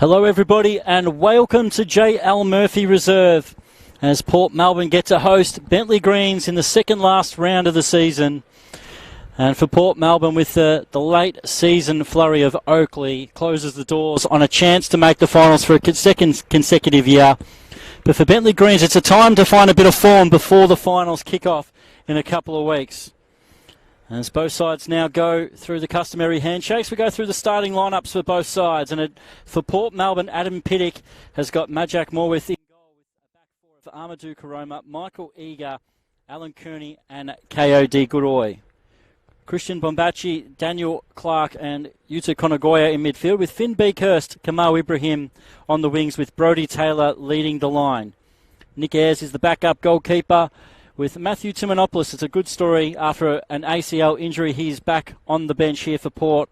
Hello everybody and welcome to J.L. Murphy Reserve as Port Melbourne get to host Bentley Greens in the second last round of the season. And for Port Melbourne, with the late season flurry of Oakley, closes the doors on a chance to make the finals for a second consecutive year. But for Bentley Greens, it's a time to find a bit of form before the finals kick off in a couple of weeks. As both sides now go through the customary handshakes, we go through the starting lineups for both sides. And for Port Melbourne, Adam Piddick has got Majak Morwith in goal with a back four of Amadou Karoma, Michael Eager, Alan Kearney and K.O.D. Goodoi. Christian Bombachi, Daniel Clark and Yuta Konagoya in midfield, with Finn Beekhurst, Kamal Ibrahim on the wings, with Brodie Taylor leading the line. Nick Ayres is the backup goalkeeper, with Matthew Timonopoulos. It's a good story after an ACL injury. He's back on the bench here for Port.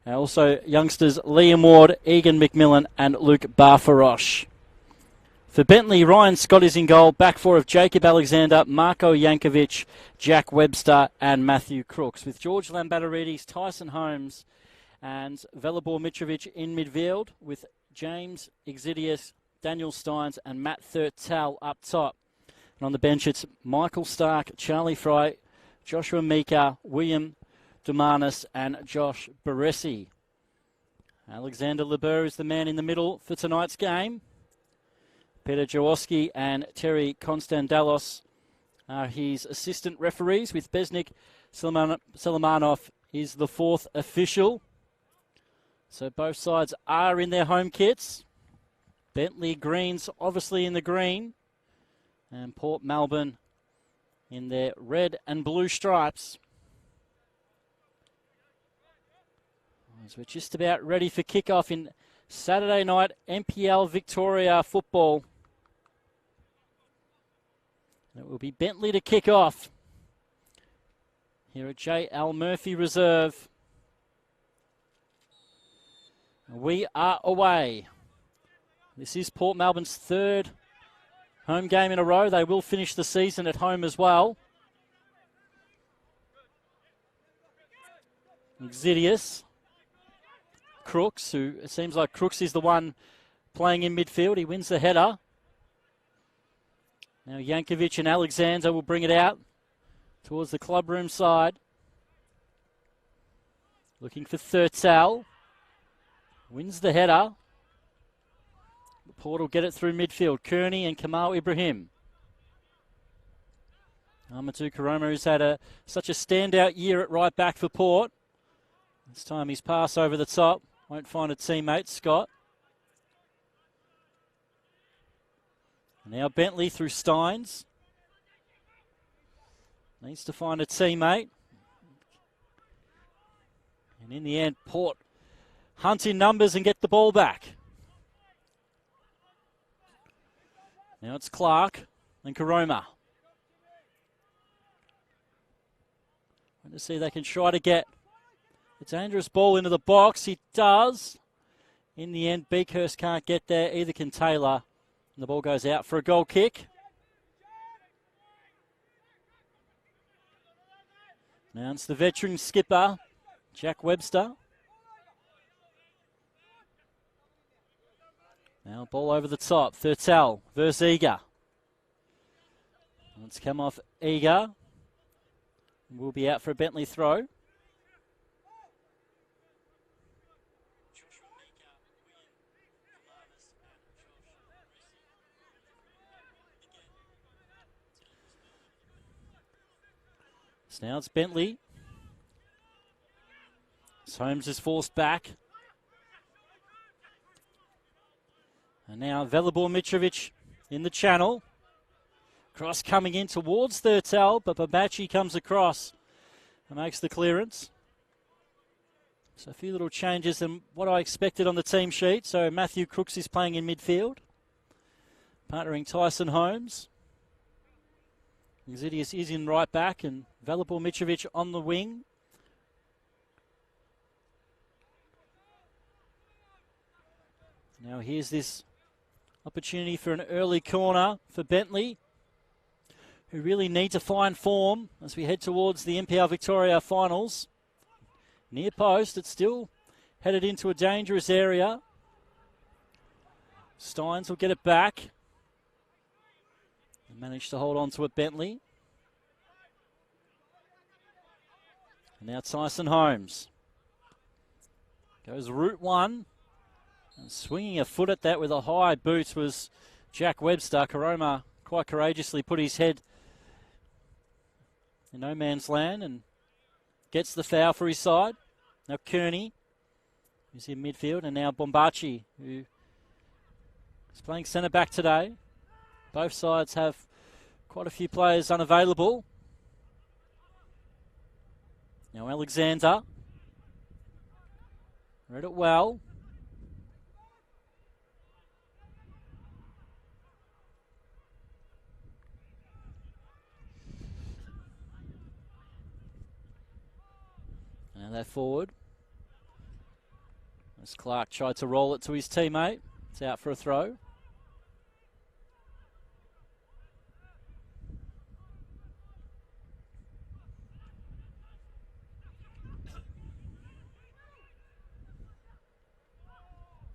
Also youngsters Liam Ward, Egan McMillan and Luke Barfarosh. For Bentley, Ryan Scott is in goal. Back four of Jacob Alexander, Marko Jankovic, Jack Webster and Matthew Crooks, with George Lambatarides, Tyson Holmes and Velibor Mitrovic in midfield, with James Exidius, Daniel Steins and Matt Thurtell up top. And on the bench, it's Michael Stark, Charlie Fry, Joshua Mika, William Dumanis and Josh Baresi. Alexander Leber is the man in the middle for tonight's game. Peter Jaworski and Terry Konstandalos are his assistant referees, with Besnik Selimanov is the fourth official. So both sides are in their home kits. Bentley Greens obviously in the green, and Port Melbourne in their red and blue stripes. As we're just about ready for kickoff in Saturday night NPL Victoria football. It will be Bentley to kick off here at J.L. Murphy Reserve. We are away. This is Port Melbourne's third home game in a row. They will finish the season at home as well. Exidius. Crooks, who it seems like Crooks is the one playing in midfield. He wins the header. Now Jankovic and Alexander will bring it out towards the clubroom side. Looking for Thurtell. Wins the header. Port will get it through midfield. Kearney and Kamal Ibrahim. Amadou Karoma, who's had such a standout year at right back for Port. This time he's pass over the top. Won't find a teammate, Scott. Now Bentley through Steins. Needs to find a teammate. And in the end, Port hunt in numbers and get the ball back. Now it's Clark and Karoma. Want to see if they can try to get a dangerous ball into the box. He does. In the end, Beekhurst can't get there. Either can Taylor. And the ball goes out for a goal kick. Now it's the veteran skipper, Jack Webster. Now ball over the top. Thurtell versus Eager. Let's come off Eager. We'll be out for a Bentley throw. So now it's Bentley. Holmes is forced back. And now Velibor Mitrovic in the channel. Cross coming in towards Thurtell, but Babachi comes across and makes the clearance. So a few little changes than what I expected on the team sheet. So Matthew Crooks is playing in midfield, partnering Tyson Holmes. Exidius is in right back and Velibor Mitrovic on the wing. Now here's this opportunity for an early corner for Bentley, who really need to find form as we head towards the NPL Victoria finals. Near post, it's still headed into a dangerous area. Steins will get it back. And managed to hold on to it, Bentleigh. And now Tyson Holmes. Goes route one. And swinging a foot at that with a high boot was Jack Webster. Karoma quite courageously put his head in no man's land and gets the foul for his side. Now Kearney, who's in midfield, and now Bombachi, who is playing centre back today. Both sides have quite a few players unavailable. Now Alexander. Read it well. And they're forward. As Clark tried to roll it to his teammate. It's out for a throw.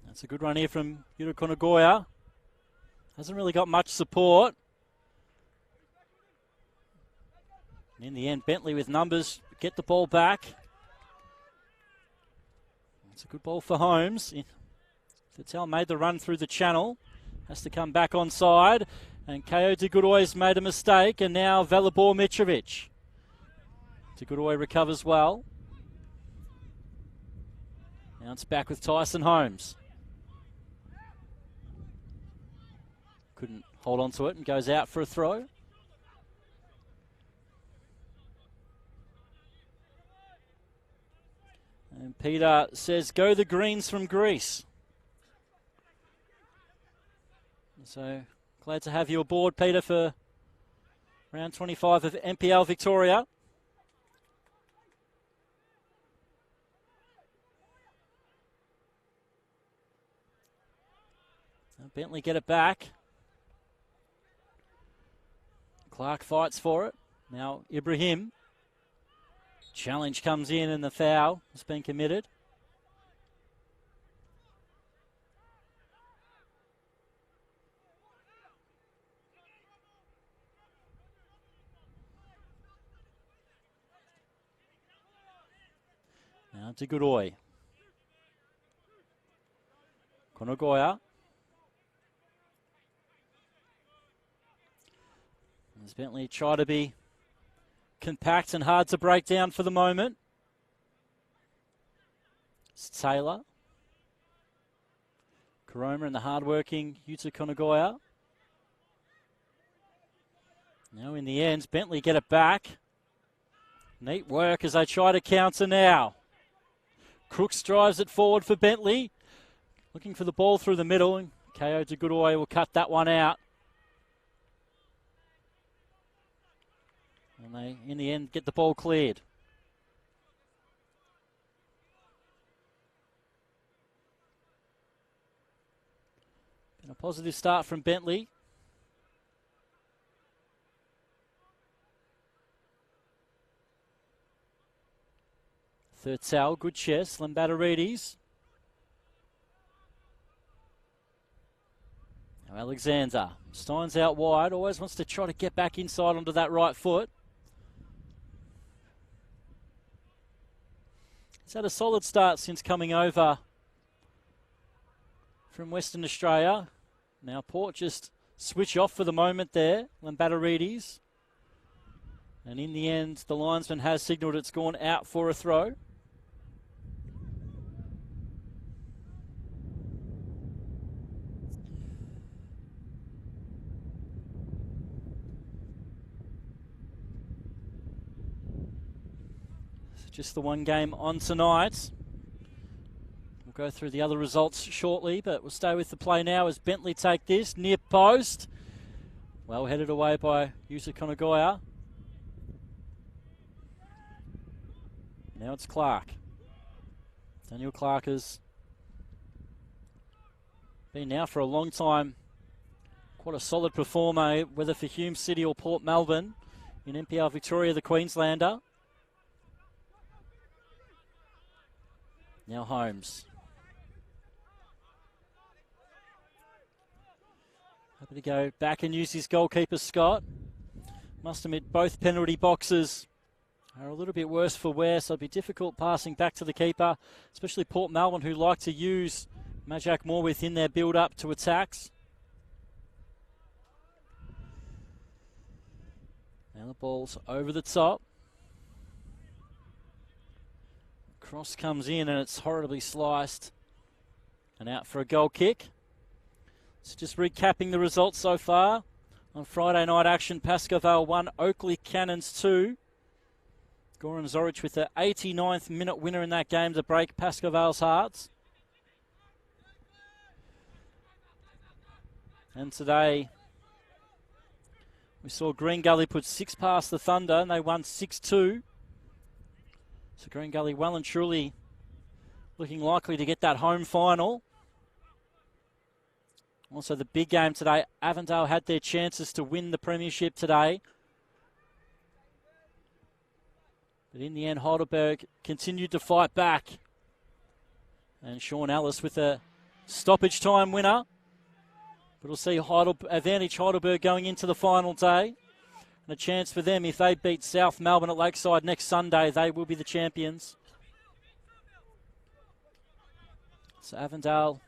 That's a good run here from Yuta Konagoya. Hasn't really got much support. And in the end, Bentleigh with numbers get the ball back. It's a good ball for Holmes. Fattel made the run through the channel. Has to come back onside. And Ko Degudoy's made a mistake. And now Velibor Mitrovic. Degudoy recovers well. Now it's back with Tyson Holmes. Couldn't hold on to it and goes out for a throw. And Peter says, go the Greens from Greece. So glad to have you aboard, Peter, for round 25 of NPL Victoria. Now Bentleigh get it back. Clark fights for it. Now Ibrahim. Challenge comes in and the foul has been committed. Now to Godoy. Konagoya. As Bentleigh try to be compact and hard to break down for the moment. It's Taylor. Karoma and the hard-working Yuta Konagoya. Now in the end, Bentleigh get it back. Neat work as they try to counter now. Crooks drives it forward for Bentleigh. Looking for the ball through the middle, and Ko Degudoy will cut that one out. And they, in the end, get the ball cleared. Been a positive start from Bentleigh. Thurtell, good chest. Lambataridis. Now Alexander. Steins out wide. Always wants to try to get back inside onto that right foot. He's had a solid start since coming over from Western Australia. Now Port just switch off for the moment there. Lambataridis. And in the end, the linesman has signalled it's gone out for a throw. Just the one game on tonight. We'll go through the other results shortly, but we'll stay with the play now as Bentleigh take this. Near post. Well headed away by Yuta Konagoya. Now it's Clark. Daniel Clark has been now for a long time quite a solid performer, whether for Hume City or Port Melbourne. In NPL Victoria, the Queenslander. Now Holmes. Got to go back and use his goalkeeper, Scott. Must admit, both penalty boxes are a little bit worse for wear, so it'd be difficult passing back to the keeper, especially Port Melbourne, who like to use Majak more within their build-up to attacks. Now the ball's over the top. Cross comes in and it's horribly sliced. And out for a goal kick. So just recapping the results so far. On Friday night action, Pascoe Vale 1, Oakley Cannons 2. Goran Zoric with the 89th minute winner in that game to break Pascoe Vale's hearts. And today we saw Green Gully put 6 past the Thunder and they won 6-2. So Green Gully well and truly looking likely to get that home final. Also the big game today, Avondale had their chances to win the premiership today. But in the end, Heidelberg continued to fight back. And Sean Ellis with a stoppage time winner. But we'll see advantage Heidelberg going into the final day. And a chance for them, if they beat South Melbourne at Lakeside next Sunday, they will be the champions. So Avondale,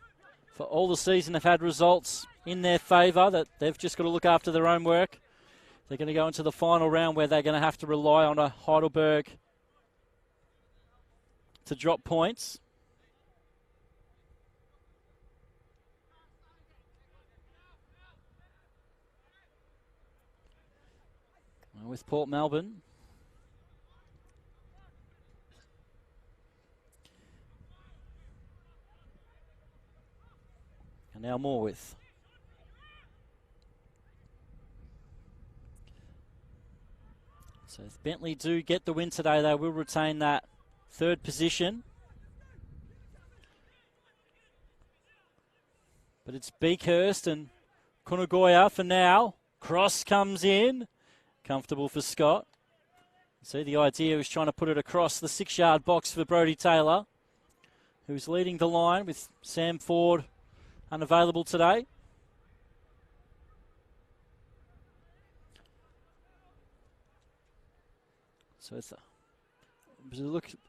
for all the season, have had results in their favour that they've just got to look after their own work. They're going to go into the final round where they're going to have to rely on a Heidelberg to drop points. With Port Melbourne. And now Morwith. So if Bentley do get the win today, they will retain that third position. But it's Beakhurst and Kunagoya for now. Cross comes in. Comfortable for Scott. See, the idea was trying to put it across the 6-yard box for Brodie Taylor, who's leading the line with Sam Ford unavailable today. So it's a look at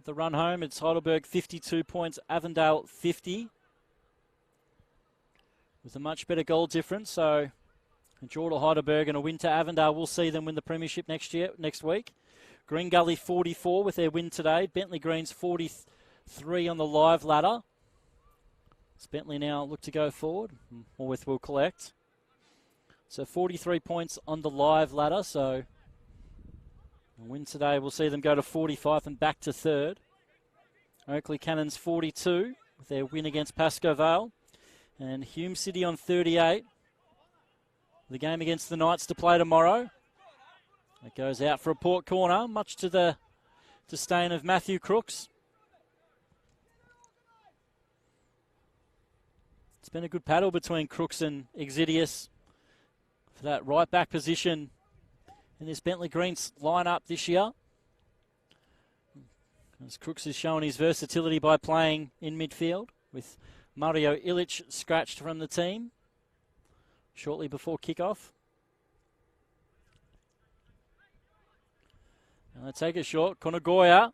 the run home. It's Heidelberg 52 points, Avondale 50. With a much better goal difference, so a draw to Heidelberg and a win to Avondale. We'll see them win the premiership next week. Green Gully 44 with their win today. Bentley Greens 43 on the live ladder. As Bentley now look to go forward. Morwith will collect. So 43 points on the live ladder. So a win today, we'll see them go to 45 and back to third. Oakley Cannons 42 with their win against Pascoe Vale. And Hume City on 38. The game against the Knights to play tomorrow. It goes out for a Port corner, much to the disdain of Matthew Crooks. It's been a good battle between Crooks and Exidius for that right back position in this Bentley Greens lineup this year. As Crooks has shown his versatility by playing in midfield, with Mario Ilic scratched from the team shortly before kickoff. And they take a shot. Kunagoya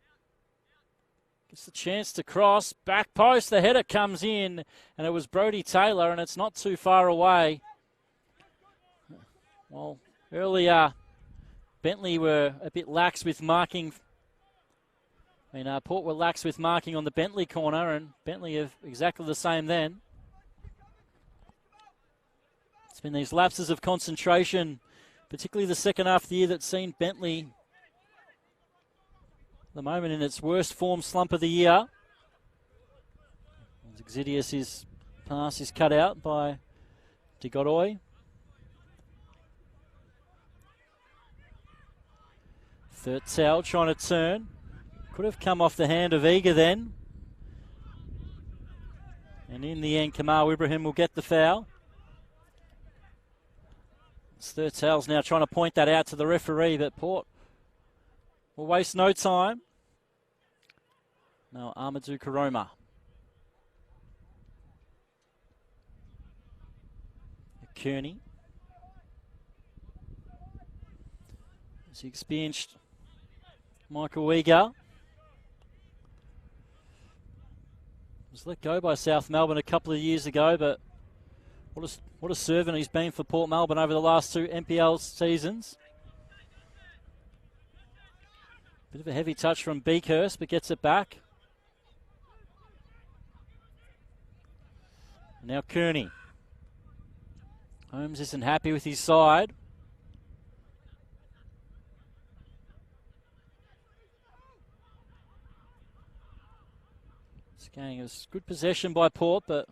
gets the chance to cross. Back post. The header comes in. And it was Brodie Taylor. And it's not too far away. Well, earlier, Bentley were a bit lax with marking. Port were lax with marking on the Bentley corner. And Bentley have exactly the same then. It's been these lapses of concentration, particularly the second half of the year, that's seen Bentley at the moment in its worst form slump of the year. Exidius' pass is cut out by De Godoy. Thurtzel trying to turn. Could have come off the hand of Eager then. And in the end, Kamal Ibrahim will get the foul. Thurtzel's now trying to point that out to the referee, but Port will waste no time. Now Amadou Karoma. Kearney. It's the experienced Michael Uyghur. Was let go by South Melbourne a couple of years ago, but what a servant he's been for Port Melbourne over the last 2 NPL seasons. Bit of a heavy touch from Beakhurst, but gets it back. Now Kearney. Holmes isn't happy with his side. This game is good possession by Port, but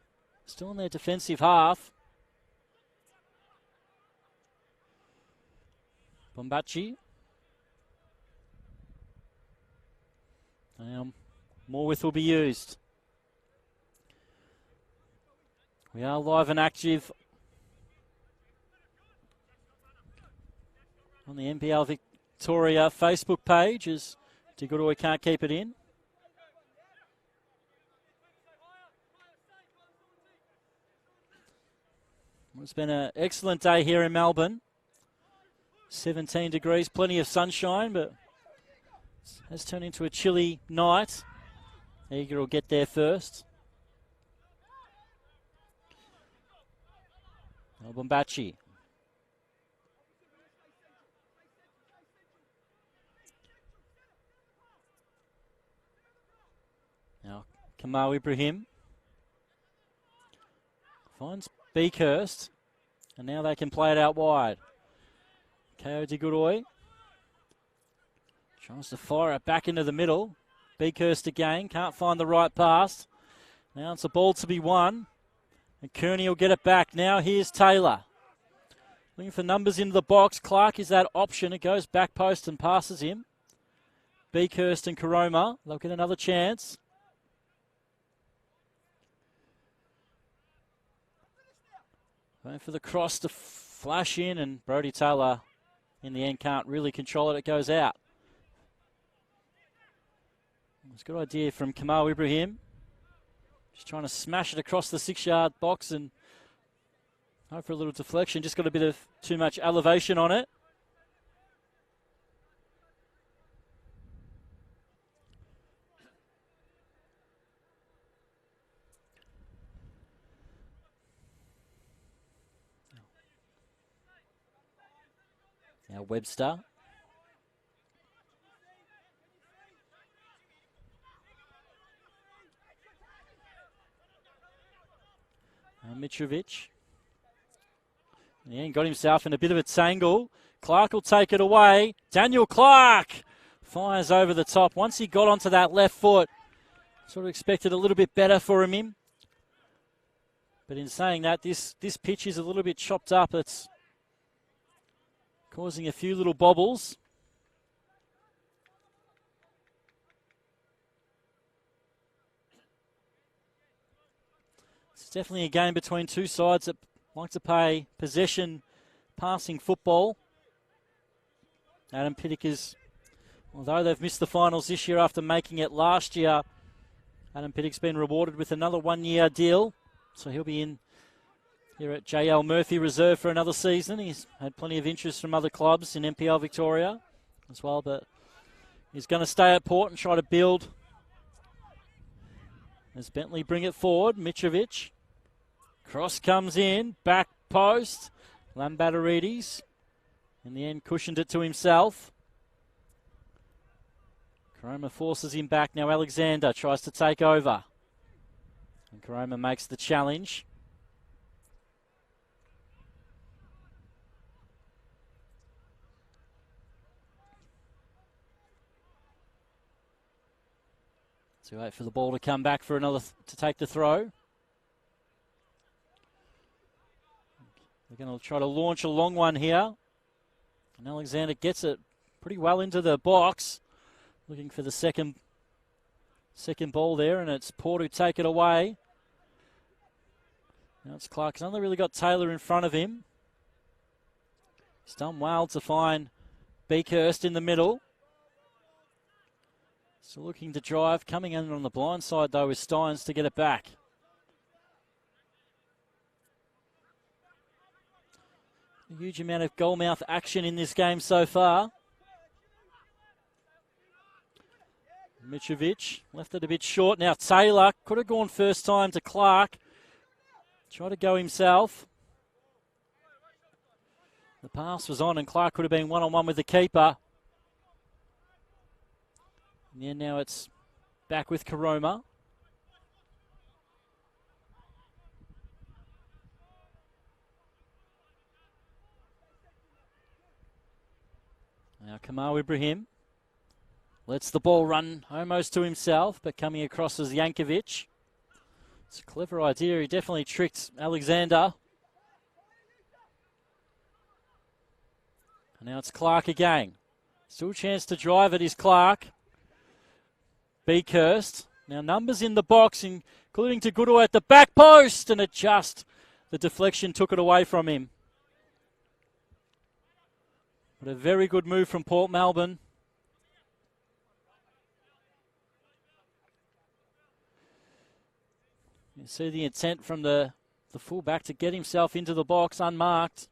still in their defensive half. Bombachi. Now more width will be used. We are live and active on the NPL Victoria Facebook page as Diggodoy can't keep it in. It's been an excellent day here in Melbourne. 17 degrees, plenty of sunshine, but it has turned into a chilly night. Eager will get there first. Bombachi. Now Kamal Ibrahim finds Beakhurst, and now they can play it out wide. Ko Diggodoy tries to fire it back into the middle. Beakhurst again, can't find the right pass. Now it's a ball to be won, and Kearney will get it back. Now here's Taylor. Looking for numbers into the box. Clark is that option. It goes back post and passes him. Beakhurst and Karoma, they'll get another chance. Going for the cross to flash in, and Brodie Taylor in the end can't really control it. It goes out. It's a good idea from Kamal Ibrahim. Just trying to smash it across the 6-yard box and hope for a little deflection. Just got a bit of too much elevation on it. Now Webster. Mitrovic. In the end, got himself in a bit of a tangle. Clark will take it away. Daniel Clark fires over the top. Once he got onto that left foot, sort of expected a little bit better for him. But in saying that, this pitch is a little bit chopped up. It's causing a few little bobbles. It's definitely a game between two sides that like to play possession, passing football. Adam Pittock is, although they've missed the finals this year after making it last year, Adam Pittock's been rewarded with another 1-year deal. So he'll be in here at JL Murphy Reserve for another season. He's had plenty of interest from other clubs in NPL Victoria as well, but he's going to stay at Port and try to build. As Bentley bring it forward, Mitrovic. Cross comes in, back post. Lambatarides, in the end, cushioned it to himself. Karoma forces him back. Now Alexander tries to take over. And Karoma makes the challenge. So wait for the ball to come back for another to take the throw. They're going to try to launch a long one here. And Alexander gets it pretty well into the box. Looking for the second ball there, and it's Port who take it away. Now it's Clark. He's only really got Taylor in front of him. He's done well to find Beakhurst in the middle. Still looking to drive. Coming in on the blind side, though, is Steins to get it back. A huge amount of goalmouth action in this game so far. Mitrovic left it a bit short. Now Taylor could have gone first time to Clark. Tried to go himself. The pass was on and Clark could have been one-on-one with the keeper. And yeah, now it's back with Karoma. Now Kamal Ibrahim lets the ball run almost to himself, but coming across as Jankovic. It's a clever idea. He definitely tricked Alexander. And now it's Clark again. Still a chance to drive it is Clark. Beekhurst. Now numbers in the box, including to Goodall at the back post, and the deflection took it away from him. But a very good move from Port Melbourne. You see the intent from the fullback to get himself into the box unmarked.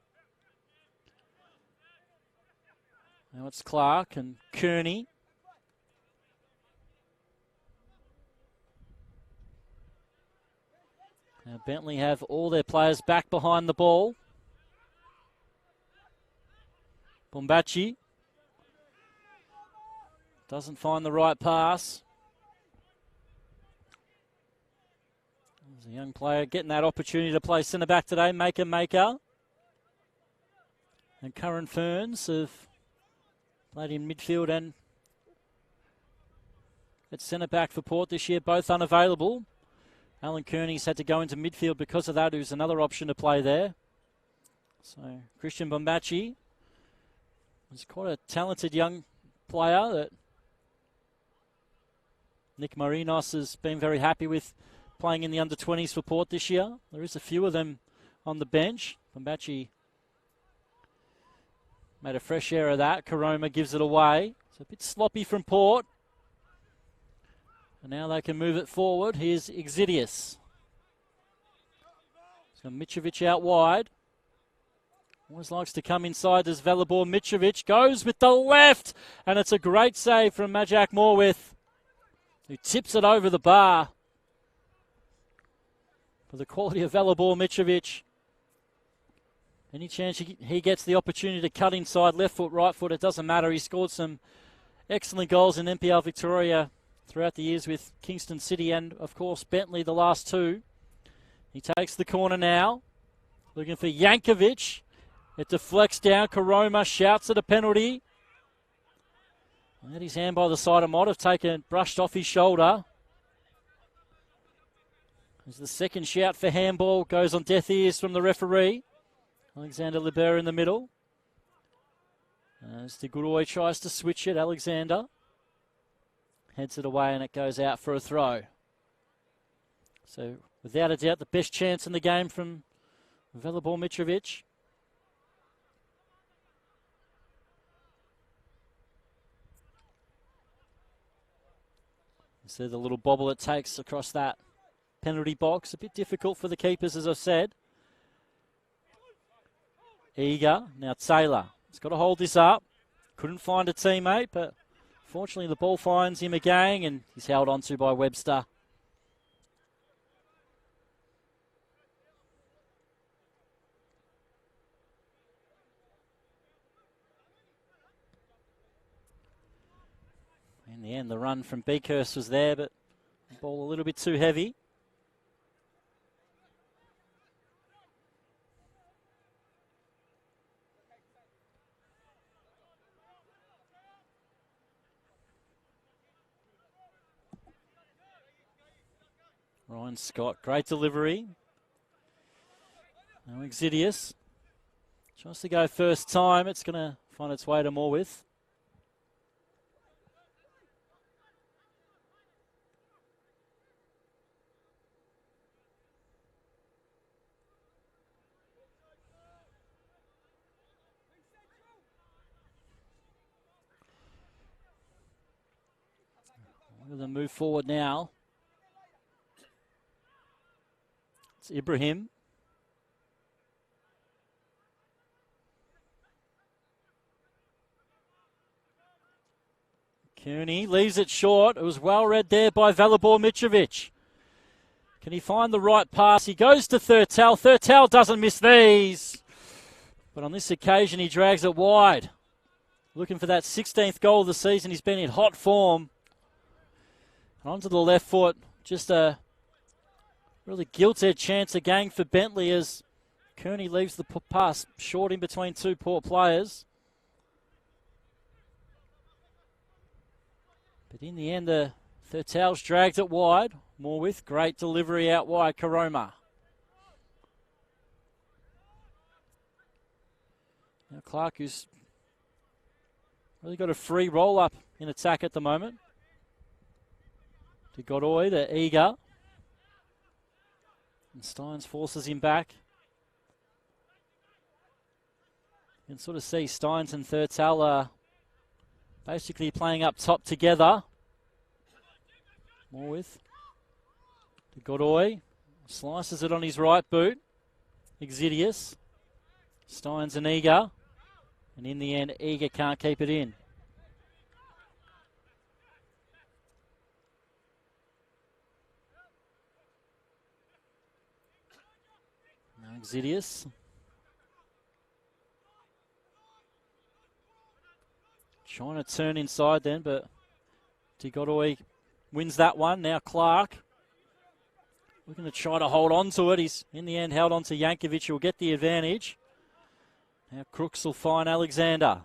Now it's Clark and Kearney. Now Bentley have all their players back behind the ball. Bombachi doesn't find the right pass. There's a young player getting that opportunity to play centre back today, Maker. And Curran Ferns have played in midfield and at centre back for Port this year, both unavailable. Alan Kearney's had to go into midfield because of that, who's another option to play there. So Christian Bombachi is quite a talented young player that Nick Marinos has been very happy with playing in the under-20s for Port this year. There is a few of them on the bench. Bombachi made a fresh error of that. Karoma gives it away. It's a bit sloppy from Port. And now they can move it forward. Here's Exidius. So Mitrovic out wide. Always likes to come inside as Velibor. Mitrovic goes with the left. And it's a great save from Majak Morwith, who tips it over the bar. For the quality of Velibor Mitrovic. Any chance he gets the opportunity to cut inside, left foot, right foot, it doesn't matter. He scored some excellent goals in NPL Victoria throughout the years with Kingston City and, of course, Bentleigh, the last two. He takes the corner now. Looking for Jankovic. It deflects down. Karoma shouts at a penalty. Had his hand by the side and might have brushed off his shoulder. As the second shout for handball goes on deaf ears from the referee. Alexander Libera in the middle. As Goodall tries to switch it, Alexander heads it away and it goes out for a throw. So, without a doubt, the best chance in the game from Velibor Mitrovic. You see the little bobble it takes across that penalty box. A bit difficult for the keepers, as I've said. Eager. Now Taylor. He's got to hold this up. Couldn't find a teammate, but fortunately the ball finds him again and he's held onto by Webster. In the end, the run from Beekhurst was there, but the ball a little bit too heavy. Ryan Scott, great delivery. Now Exidius tries to go first time. It's going to find its way to Morwith. We're going to move forward now. It's Ibrahim. Kearney leaves it short. It was well read there by Velibor Mitrovic. Can he find the right pass? He goes to Thurtell. Thurtell doesn't miss these. But on this occasion, he drags it wide. Looking for that 16th goal of the season. He's been in hot form. And onto the left foot. Just a really gilt-edged chance again for Bentleigh as Kearney leaves the pass short in between two Port players. But in the end, the Thurtell's dragged it wide. More with great delivery out wide, Karoma. Now Clark, who's really got a free roll-up in attack at the moment. To Godoy, the eager. And Steins forces him back. You can sort of see Steins and Thurtell are basically playing up top together. More with to Godoy. Slices it on his right boot. Exidius. Steins and Eager. And in the end, Eager can't keep it in. Now Exidius. Trying to turn inside then, but Godoy wins that one. Now Clark looking to try to hold on to it. He's in the end held on to Yankovic, who will get the advantage. Now Crooks will find Alexander.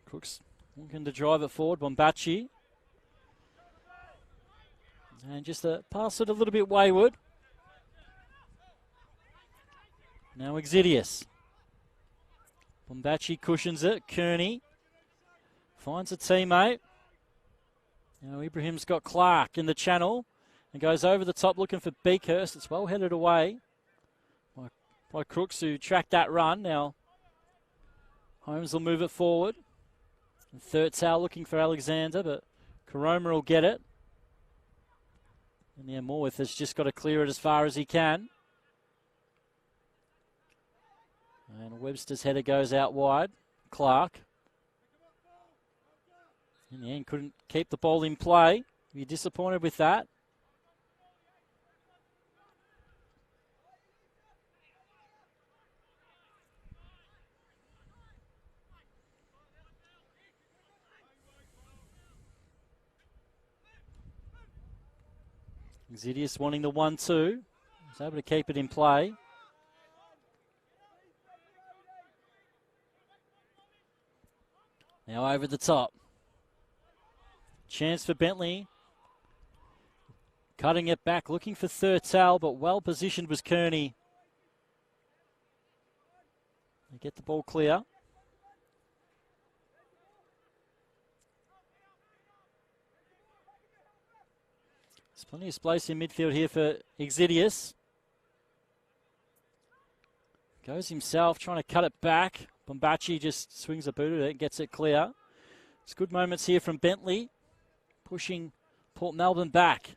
Crooks looking to drive it forward. Bombachi. And just pass it a little bit wayward. Now Exidius. Bombachi cushions it. Kearney finds a teammate. Now Ibrahim's got Clark in the channel and goes over the top looking for Beakhurst. It's well headed away by Crooks, who tracked that run. Now Holmes will move it forward. And Thurtell looking for Alexander, but Karoma will get it. And yeah, Morwith has just got to clear it as far as he can. And Webster's header goes out wide. Clark. In the end, couldn't keep the ball in play. You're disappointed with that. Exidius wanting the 1-2. He's able to keep it in play. Now over the top. Chance for Bentleigh. Cutting it back, looking for Thurtell, but well positioned was Kearney. They get the ball clear. There's plenty of space in midfield here for Exidius. Goes himself, trying to cut it back. Bombachi just swings a boot at it and gets it clear. It's good moments here from Bentleigh, pushing Port Melbourne back.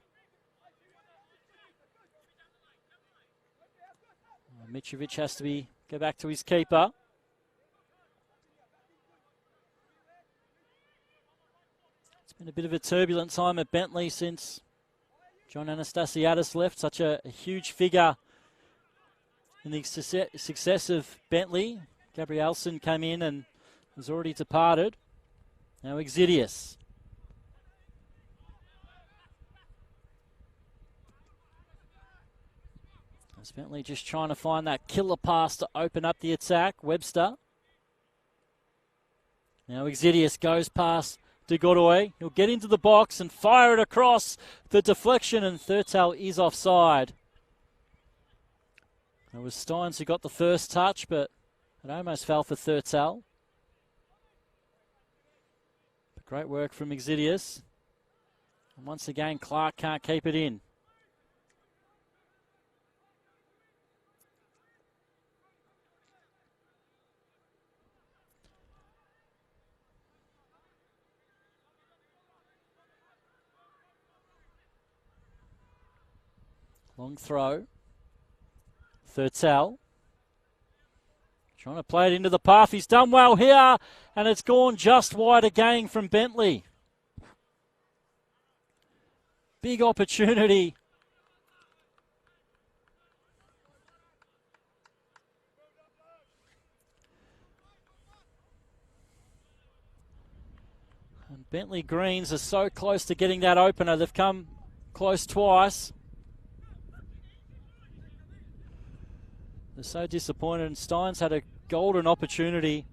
Mitrovic has to go back to his keeper. It's been a bit of a turbulent time at Bentleigh since John Anastasiadis left. Such a huge figure in the success of Bentleigh. Gabrielson came in and was already departed. Now Exidius. Bentleigh just trying to find that killer pass to open up the attack. Webster. Now Exidius goes past De Godoy. He'll get into the box and fire it across the deflection, and Thurtell is offside. It was Steins who got the first touch, but it almost fell for Thurtell. But great work from Exidius. And once again, Clark can't keep it in. Long throw. Thurtell. Trying to play it into the path. He's done well here, and it's gone just wide again from Bentleigh. Big opportunity. And Bentley Greens are so close to getting that opener. They've come close twice. They're so disappointed, and Stein's had a golden opportunity.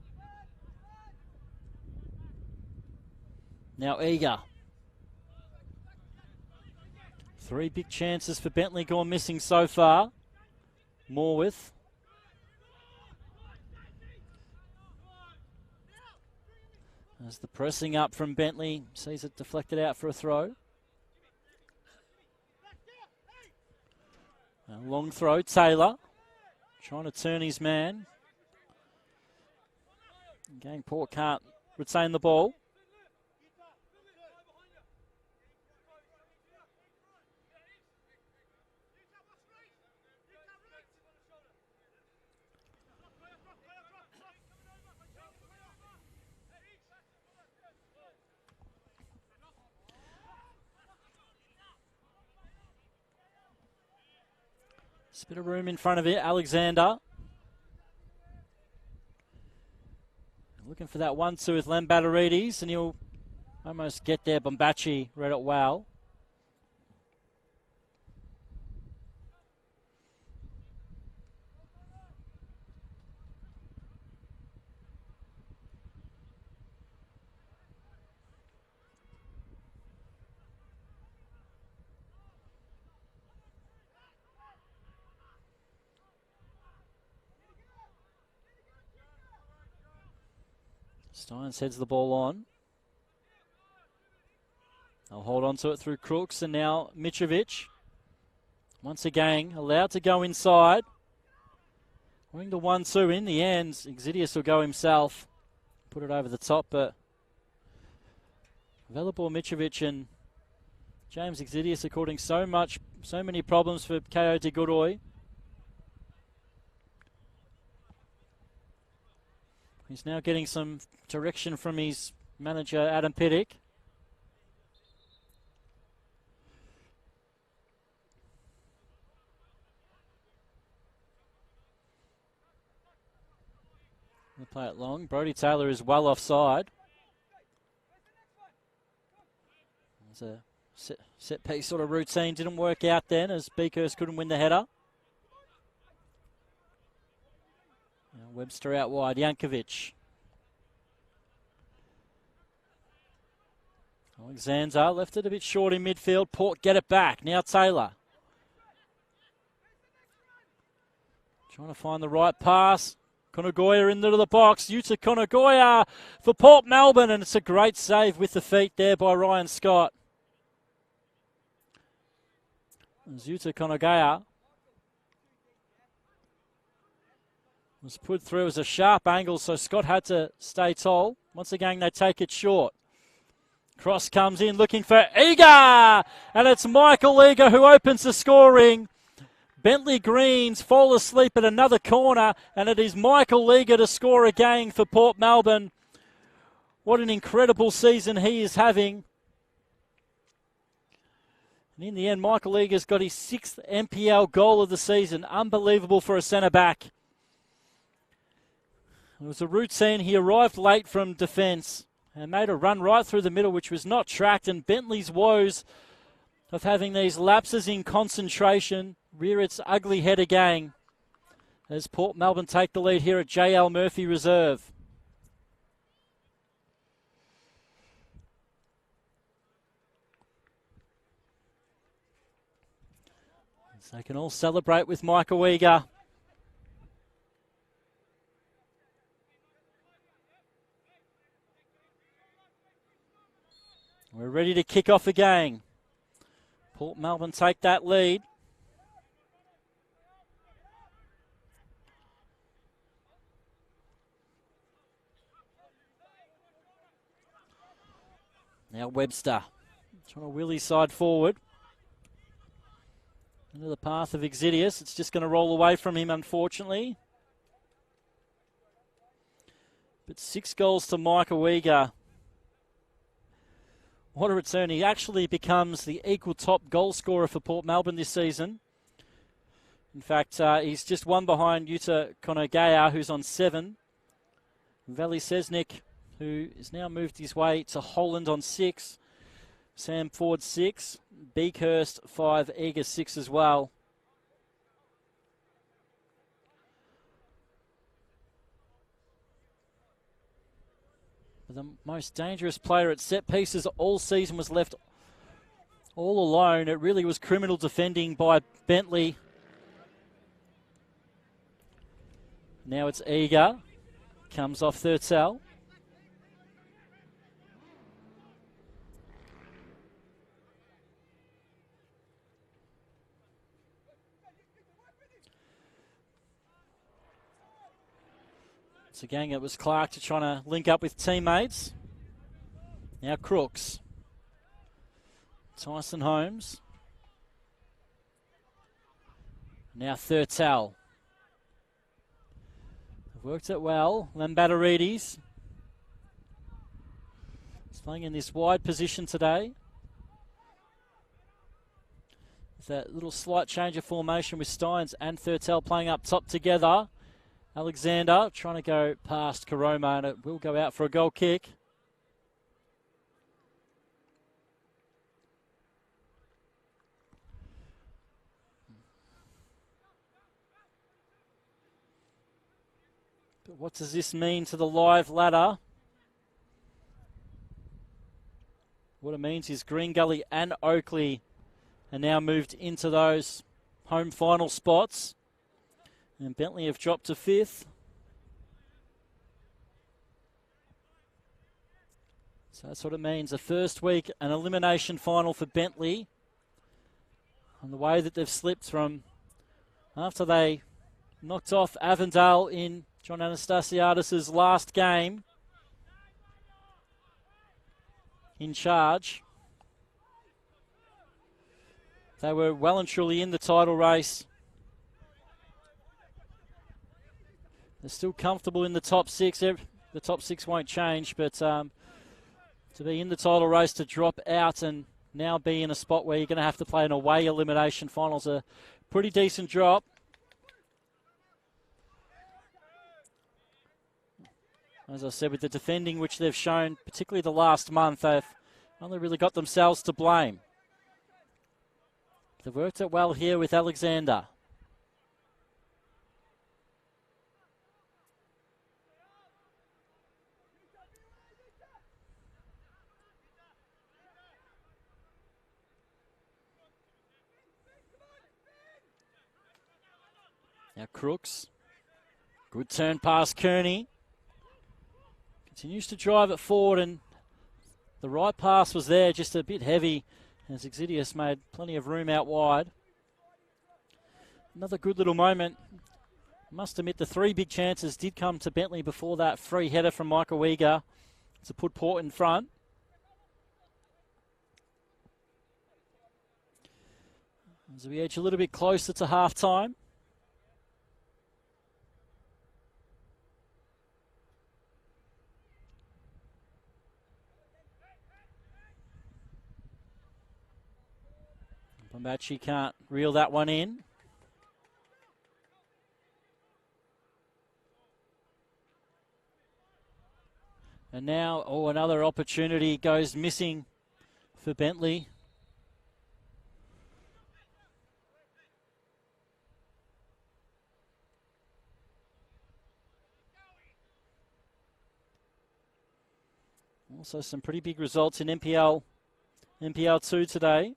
Now eager. 3 big chances for Bentleigh gone missing so far. Morwith. As the pressing up from Bentleigh sees it deflected out for a throw. A long throw, Taylor. Trying to turn his man. Again, Port can't retain the ball. There's a bit of room in front of it, Alexander. Looking for that 1-2 with Lambatarides, and he'll almost get there. Bombachi read it well. Steins heads the ball on. They'll hold on to it through Crooks, and now Mitrovic. Once again, allowed to go inside. Winning the 1-2 in the end. Exidius will go himself. Put it over the top, but Velibor Mitrovic and James Exidius are causing so many problems for Ko Te Guroi. He's now getting some direction from his manager, Adam Pittick. We'll play it long. Brodie Taylor is well offside. There's a set piece sort of routine. Didn't work out then as Beakhurst couldn't win the header. Now Webster out wide. Jankovic. Alexander left it a bit short in midfield. Port get it back. Now Taylor. Trying to find the right pass. Konagoya into the box. Yuta Konagoya for Port Melbourne, and it's a great save with the feet there by Ryan Scott. Yuta Konagoya was put through as a sharp angle, so Scott had to stay tall. Once again, they take it short. Cross comes in looking for Eager, and it's Michael Eager who opens the scoring. Bentley Greens fall asleep at another corner, and it is Michael Eager to score again for Port Melbourne. What an incredible season he is having. And in the end, Michael Eager's got his 6th NPL goal of the season. Unbelievable for a centre-back. It was a routine. He arrived late from defence and made a run right through the middle, which was not tracked. And Bentley's woes of having these lapses in concentration rear its ugly head again as Port Melbourne take the lead here at JL Murphy Reserve. So they can all celebrate with Michael Eager. We're ready to kick off again. Port Melbourne take that lead. Now Webster trying to wheel his side forward. Into the path of Exidius. It's just going to roll away from him, unfortunately. But 6 goals to Micah Uyghur. What a return. He actually becomes the equal top goal scorer for Port Melbourne this season. In fact, he's just one behind Yuta Konogaya, who's on 7. Veli Sesnik, who has now moved his way to Holland on 6. Sam Ford 6. Beakhurst 5. Eager 6 as well. But the most dangerous player at set pieces all season was left all alone. It really was criminal defending by Bentleigh. Now it's Eager. Comes off Thurtell. Once again, it was Clark to trying to link up with teammates. Now Crooks. Tyson Holmes. Now Thurtell. Worked it well. Lambatoridis. He's playing in this wide position today. With that little slight change of formation with Steins and Thurtell playing up top together. Alexander trying to go past Karoma, and it will go out for a goal kick. But what does this mean to the live ladder? What it means is Green Gully and Oakley are now moved into those home final spots. And Bentleigh have dropped to 5th. So that's what it means. The first week, an elimination final for Bentleigh. And the way that they've slipped from after they knocked off Avondale in John Anastasiadis' last game in charge. They were well and truly in the title race. They're still comfortable in the top 6. The top 6 won't change, but to be in the title race, to drop out and now be in a spot where you're going to have to play an away elimination final is a pretty decent drop. As I said, with the defending which they've shown, particularly the last month, they've only really got themselves to blame. They've worked it well here with Alexander. Now Crooks. Good turn past Kearney. Continues to drive it forward, and the right pass was there, just a bit heavy, as Exidius made plenty of room out wide. Another good little moment. I must admit, the 3 big chances did come to Bentleigh before that free header from Michael Uyghur to put Port in front. As we edge a little bit closer to half-time. Bombachi can't reel that one in. And now, another opportunity goes missing for Bentleigh. Also some pretty big results in NPL 2 today.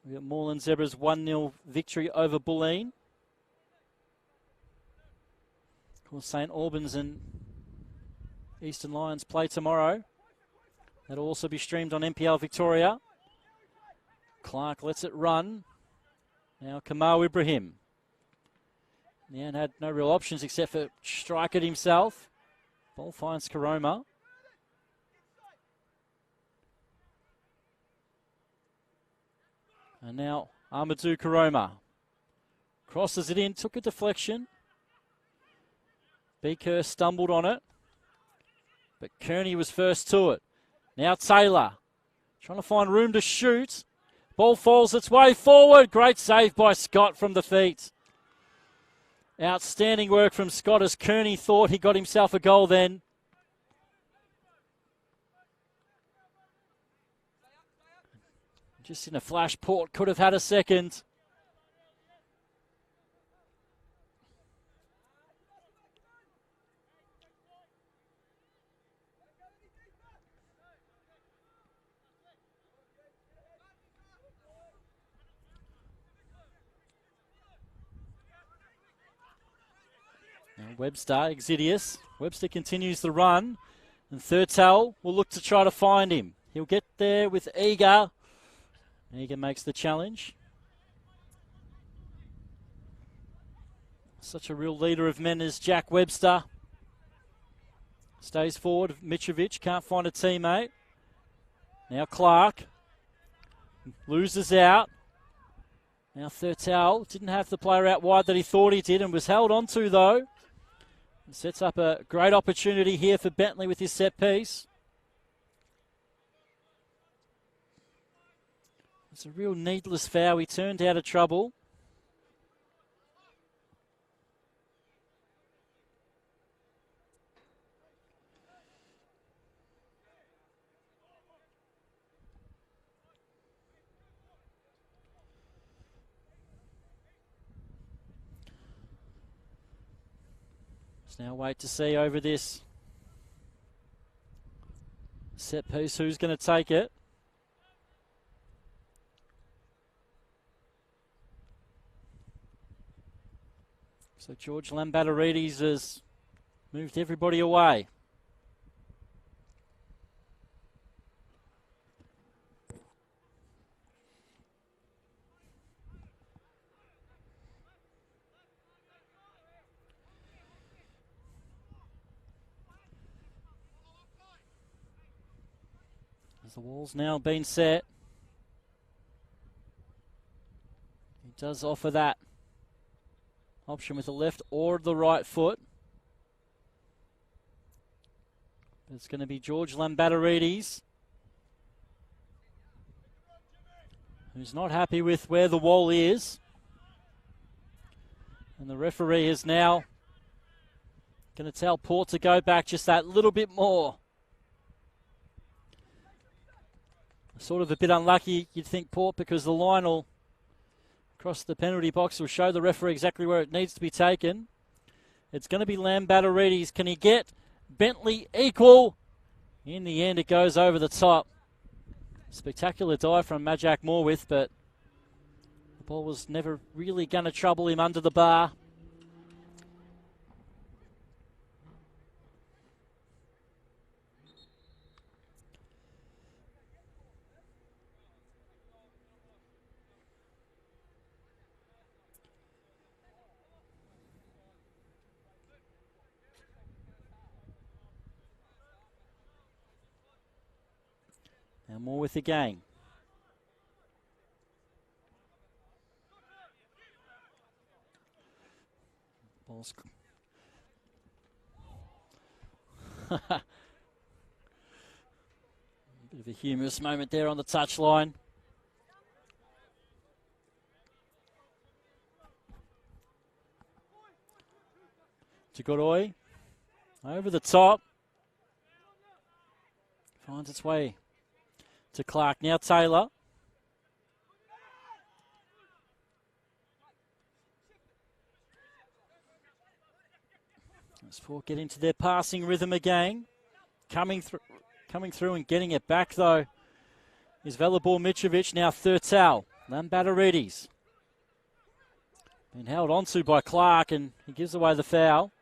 We got Moreland Zebras 1-0 victory over Bulleen. Of course, St Albans and Eastern Lions play tomorrow. That'll also be streamed on NPL Victoria. Clark lets it run. Now Kamau Ibrahim. Yeah, and had no real options except for strike it himself. Ball finds Karoma. And now Amadou Karoma. Crosses it in, took a deflection. Beaker stumbled on it. But Kearney was first to it. Now Taylor, trying to find room to shoot. Ball falls its way forward. Great save by Scott from the feet. Outstanding work from Scott as Kearney thought he got himself a goal then. Just in a flash, Port could have had a second. Now Webster, Exidius. Webster continues the run. And Thurtell will look to try to find him. He'll get there with Eager. Eager makes the challenge. Such a real leader of men as Jack Webster. Stays forward. Mitrovic can't find a teammate. Now Clark. Loses out. Now Thurtell didn't have the player out wide that he thought he did and was held onto though. Sets up a great opportunity here for Bentleigh with his set piece. It's a real needless foul. He turned out of trouble. Let's now wait to see over this set piece who's going to take it. So George Lambatarides has moved everybody away. As the wall's now been set, he does offer that option with the left or the right foot. It's going to be George Lambatarides, who's not happy with where the wall is. And the referee is now going to tell Port to go back just that little bit more. Sort of a bit unlucky, you'd think, Port, because the line will across the penalty box will show the referee exactly where it needs to be taken. It's going to be Lambatarides. Can he get Bentleigh equal? In the end, it goes over the top. Spectacular dive from Majak Morwith, but the ball was never really going to trouble him under the bar. Now Morwith again. Ball's bit of a humorous moment there on the touchline. To Godoy. Over the top. Finds its way to Clark. Now Taylor. Let's Port get into their passing rhythm again. Coming through and getting it back though is Velibor Mitrovic. Now Thurtell. Lambatarides. Been held onto by Clark and he gives away the foul.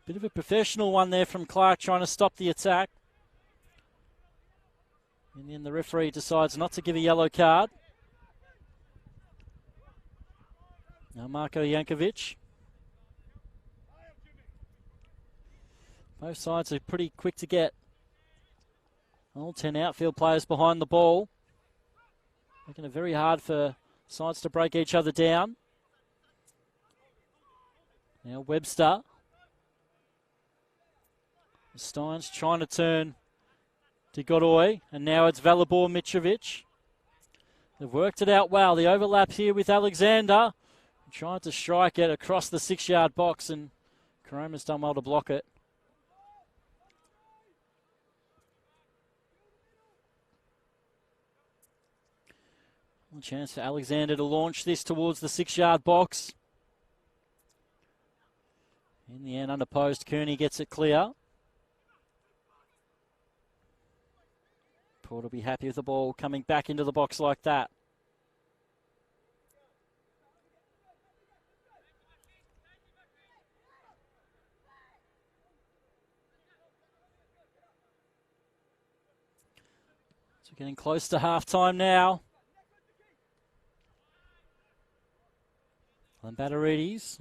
Bit of a professional one there from Clark trying to stop the attack. And then the referee decides not to give a yellow card. Now Marko Jankovic. Both sides are pretty quick to get all 10 outfield players behind the ball. Making it very hard for sides to break each other down. Now Webster. Steins trying to turn to Godoy, and now it's Valibor Mitrovic. They've worked it out well. The overlap here with Alexander. Trying to strike it across the 6-yard box, and Karoma's done well to block it. A chance for Alexander to launch this towards the 6-yard box. In the end, unopposed, Kearney gets it clear. Port will be happy with the ball coming back into the box like that. So getting close to half-time now. Lambatarides.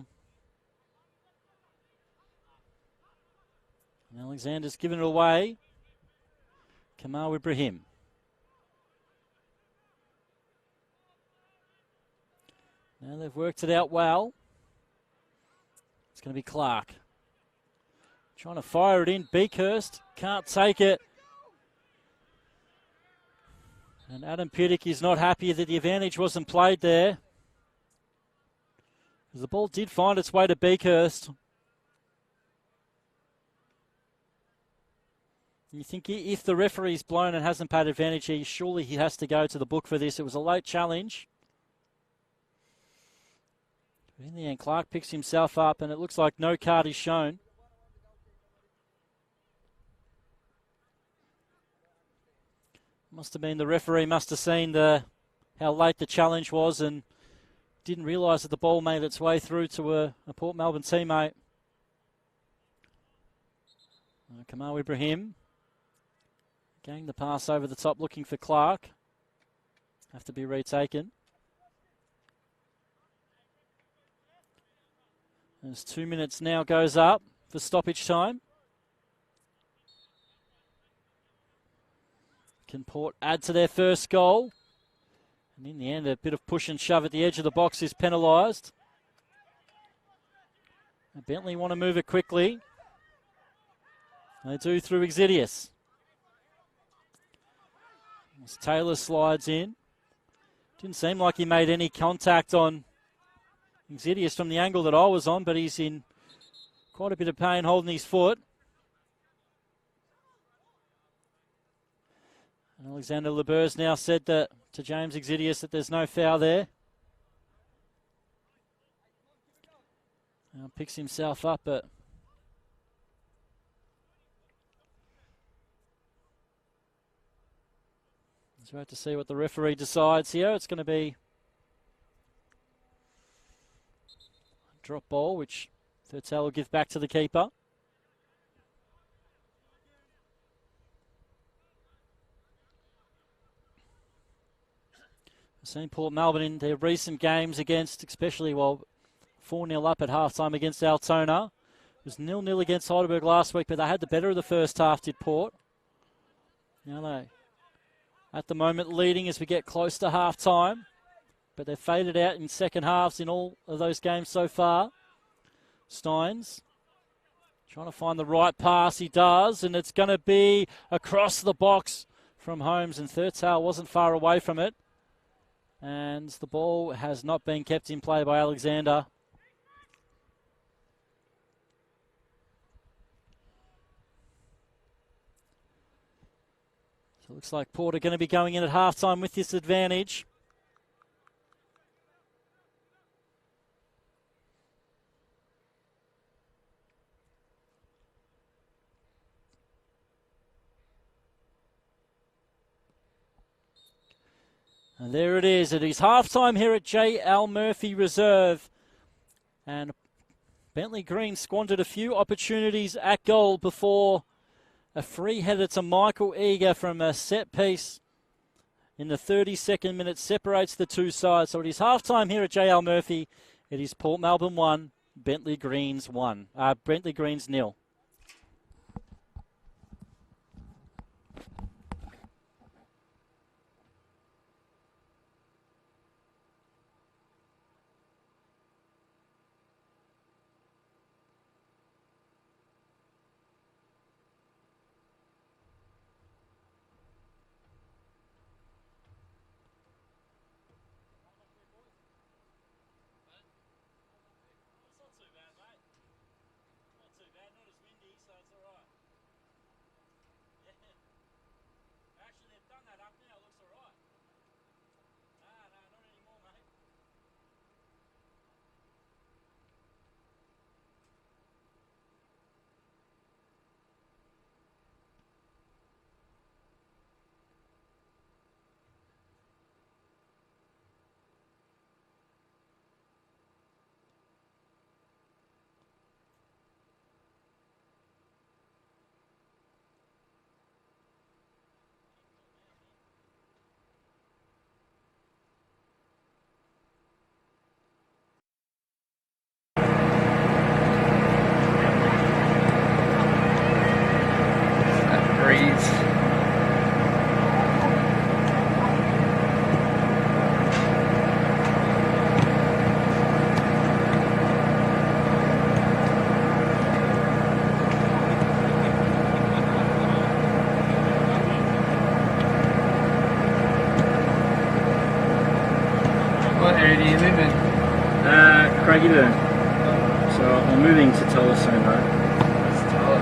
And Alexander's given it away. Kamal Ibrahim. Now they've worked it out well. It's going to be Clark. Trying to fire it in. Beakhurst can't take it. And Adam Piddick is not happy that the advantage wasn't played there. The ball did find its way to Beakhurst. You think if the referee's blown and hasn't paid advantage, surely he has to go to the book for this. It was a late challenge. But in the end, Clark picks himself up, and it looks like no card is shown. Must have been the referee must have seen how late the challenge was and didn't realise that the ball made its way through to a Port Melbourne teammate. Kamal Ibrahim. Getting the pass over the top, looking for Clark. Have to be retaken. As 2 minutes now goes up for stoppage time. Can Port add to their first goal? And in the end, a bit of push and shove at the edge of the box is penalised. Bentleigh want to move it quickly. They do through Exidius. As Taylor slides in. Didn't seem like he made any contact on Exidius from the angle that I was on, but he's in quite a bit of pain holding his foot. And Alexander Leber's now said that to James Exidius that there's no foul there. Now picks himself up, but let's wait to see what the referee decides here. It's going to be a drop ball, which Thurtell will give back to the keeper. I've seen Port Melbourne in their recent games against, especially 4-0 up at halftime against Altona. It was 0-0 against Heidelberg last week, but they had the better of the first half, did Port. Now they, at the moment, leading as we get close to half-time, but they've faded out in second halves in all of those games so far. Steins trying to find the right pass. He does, and it's going to be across the box from Holmes, and Thurtell wasn't far away from it. And the ball has not been kept in play by Alexander. So it looks like Port are going to be going in at halftime with this advantage. And there it is. It is halftime here at J.L. Murphy Reserve. And Bentley Greens squandered a few opportunities at goal before a free header to Michael Eager from a set piece in the 32nd minute separates the two sides. So it is halftime here at J.L. Murphy. It is Port Melbourne 1, Bentley Greens 1. Bentley Greens 0. Craigieburn. So I'm moving to Tulla soon, though. That's Tulla.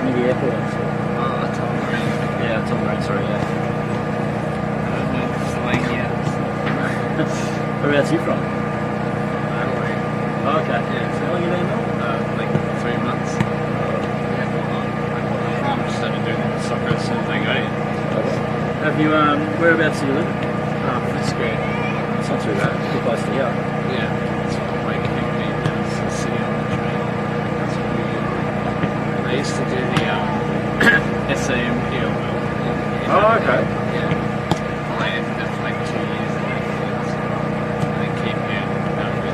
Near the airport. Oh, Tullamarine. Yeah, Tullamarine, sorry, yeah. Flying yet. Whereabouts are you from? Adelaide. Oh, okay. Yeah. So how long have you been in Melbourne? Like 3 months. Yeah, I'm just started doing soccer as soon as I got in. Have you, whereabouts do you live? Frisco. It's not too bad. Pretty close to here. Yeah. So like connecting to the city on the train. That's pretty good. I used to do the SAMPL. Oh, okay. Yeah. Well, I ended up like 2 years in that field. And then came here.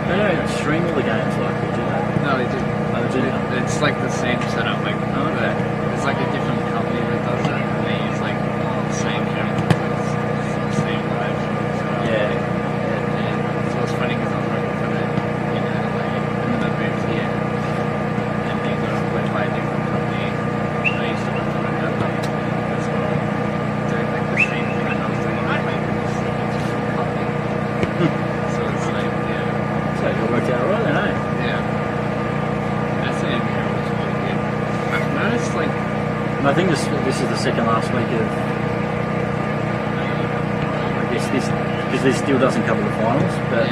They don't stream all the games like we do that. No, they do. Oh, they do. It's like the same setup. Like, there's like a different company that does it, and they use like the same chemicals, the same live. Yeah. And so it's funny because I was working for them in Adelaide, and then I moved here, and they got employed by a different company. And I used to work for another as well, doing like the same thing that I was doing in Adelaide. It's a different company. So it's like, yeah. So it worked out right then, eh? Yeah. That's an NPL was really good. I've noticed like And I think this is the second last week of. I guess this because this still doesn't cover the finals, but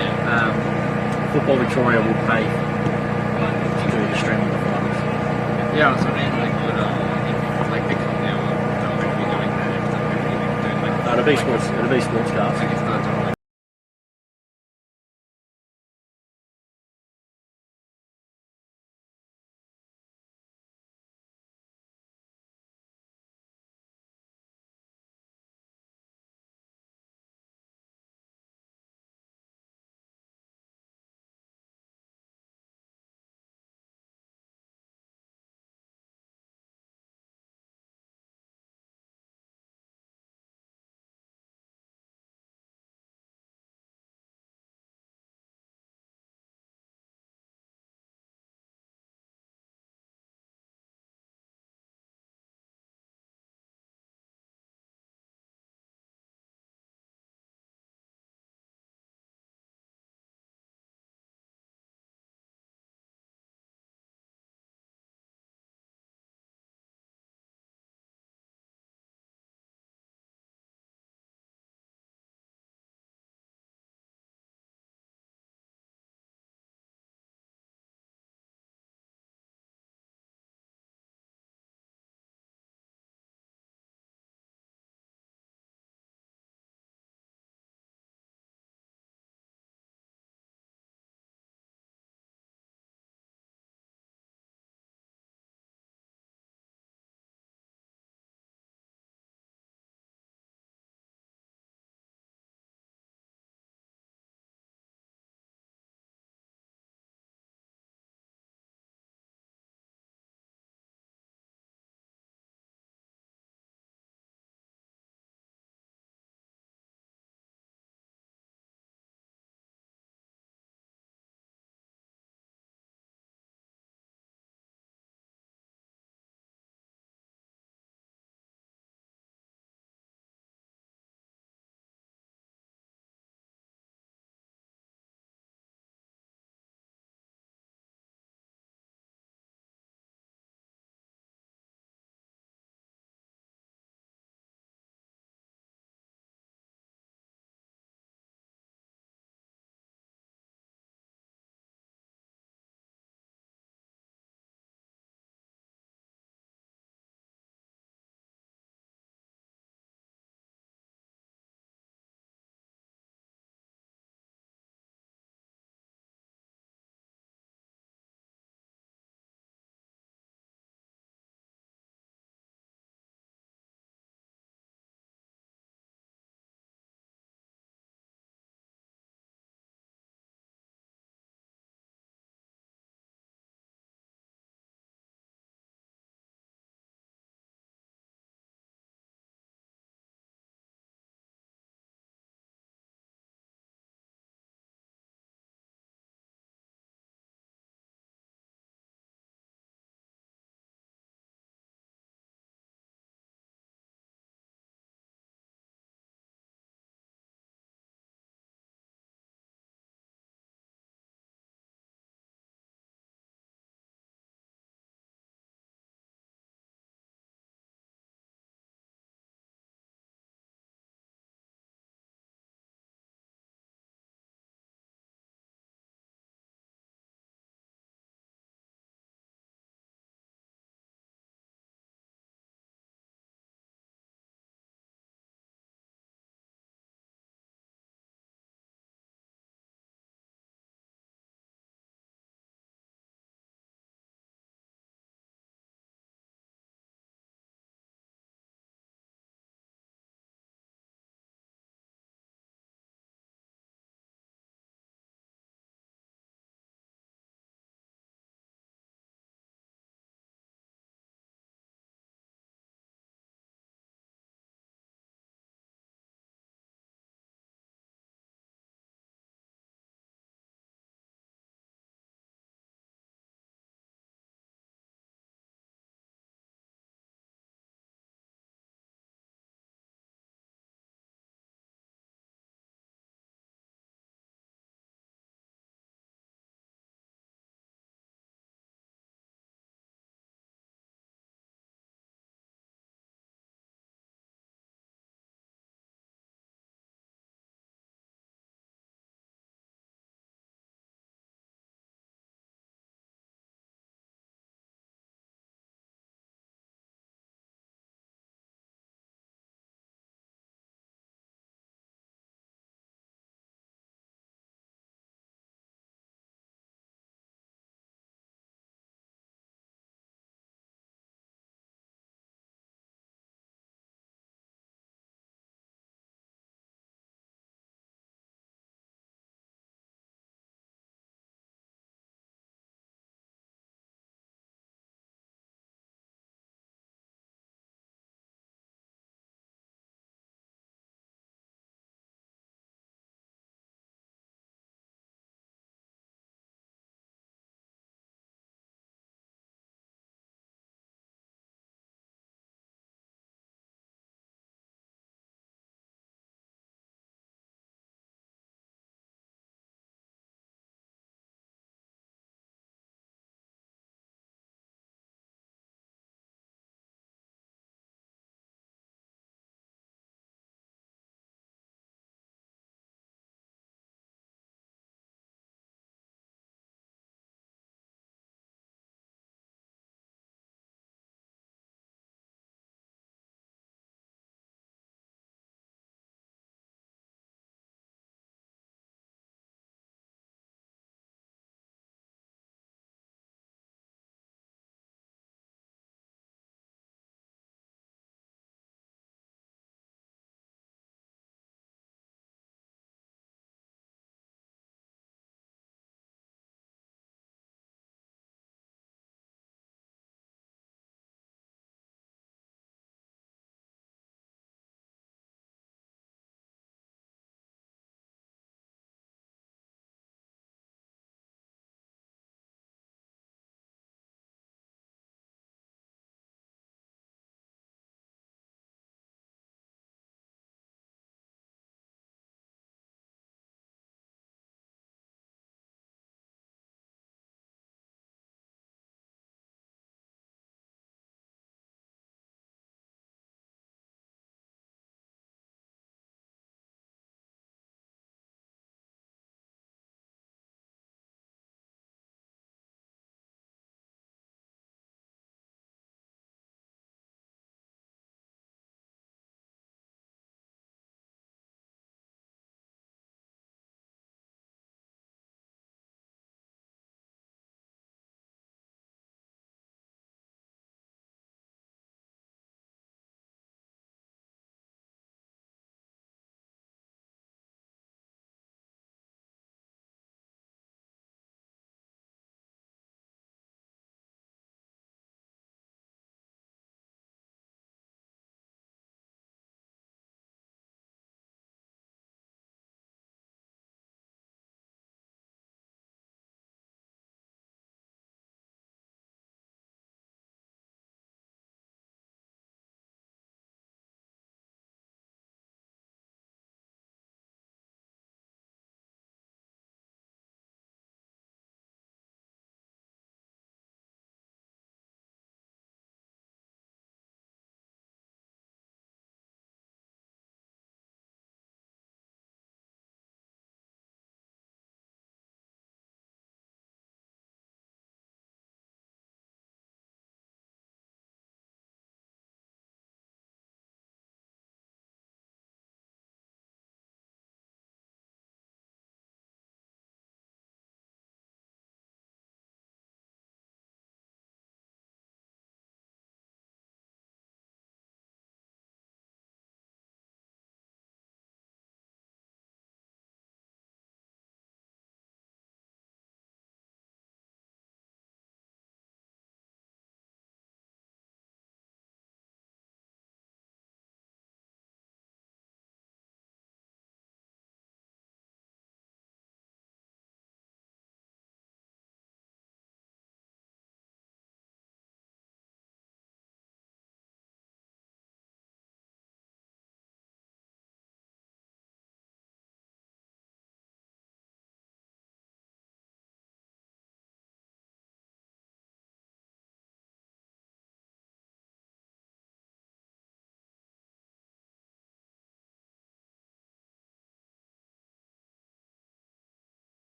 Football Victoria will pay to do the stream of the finals. yeah, I was wondering like would if like the company will be doing that if they're doing like No, it'll be sportscast. like if they're doing like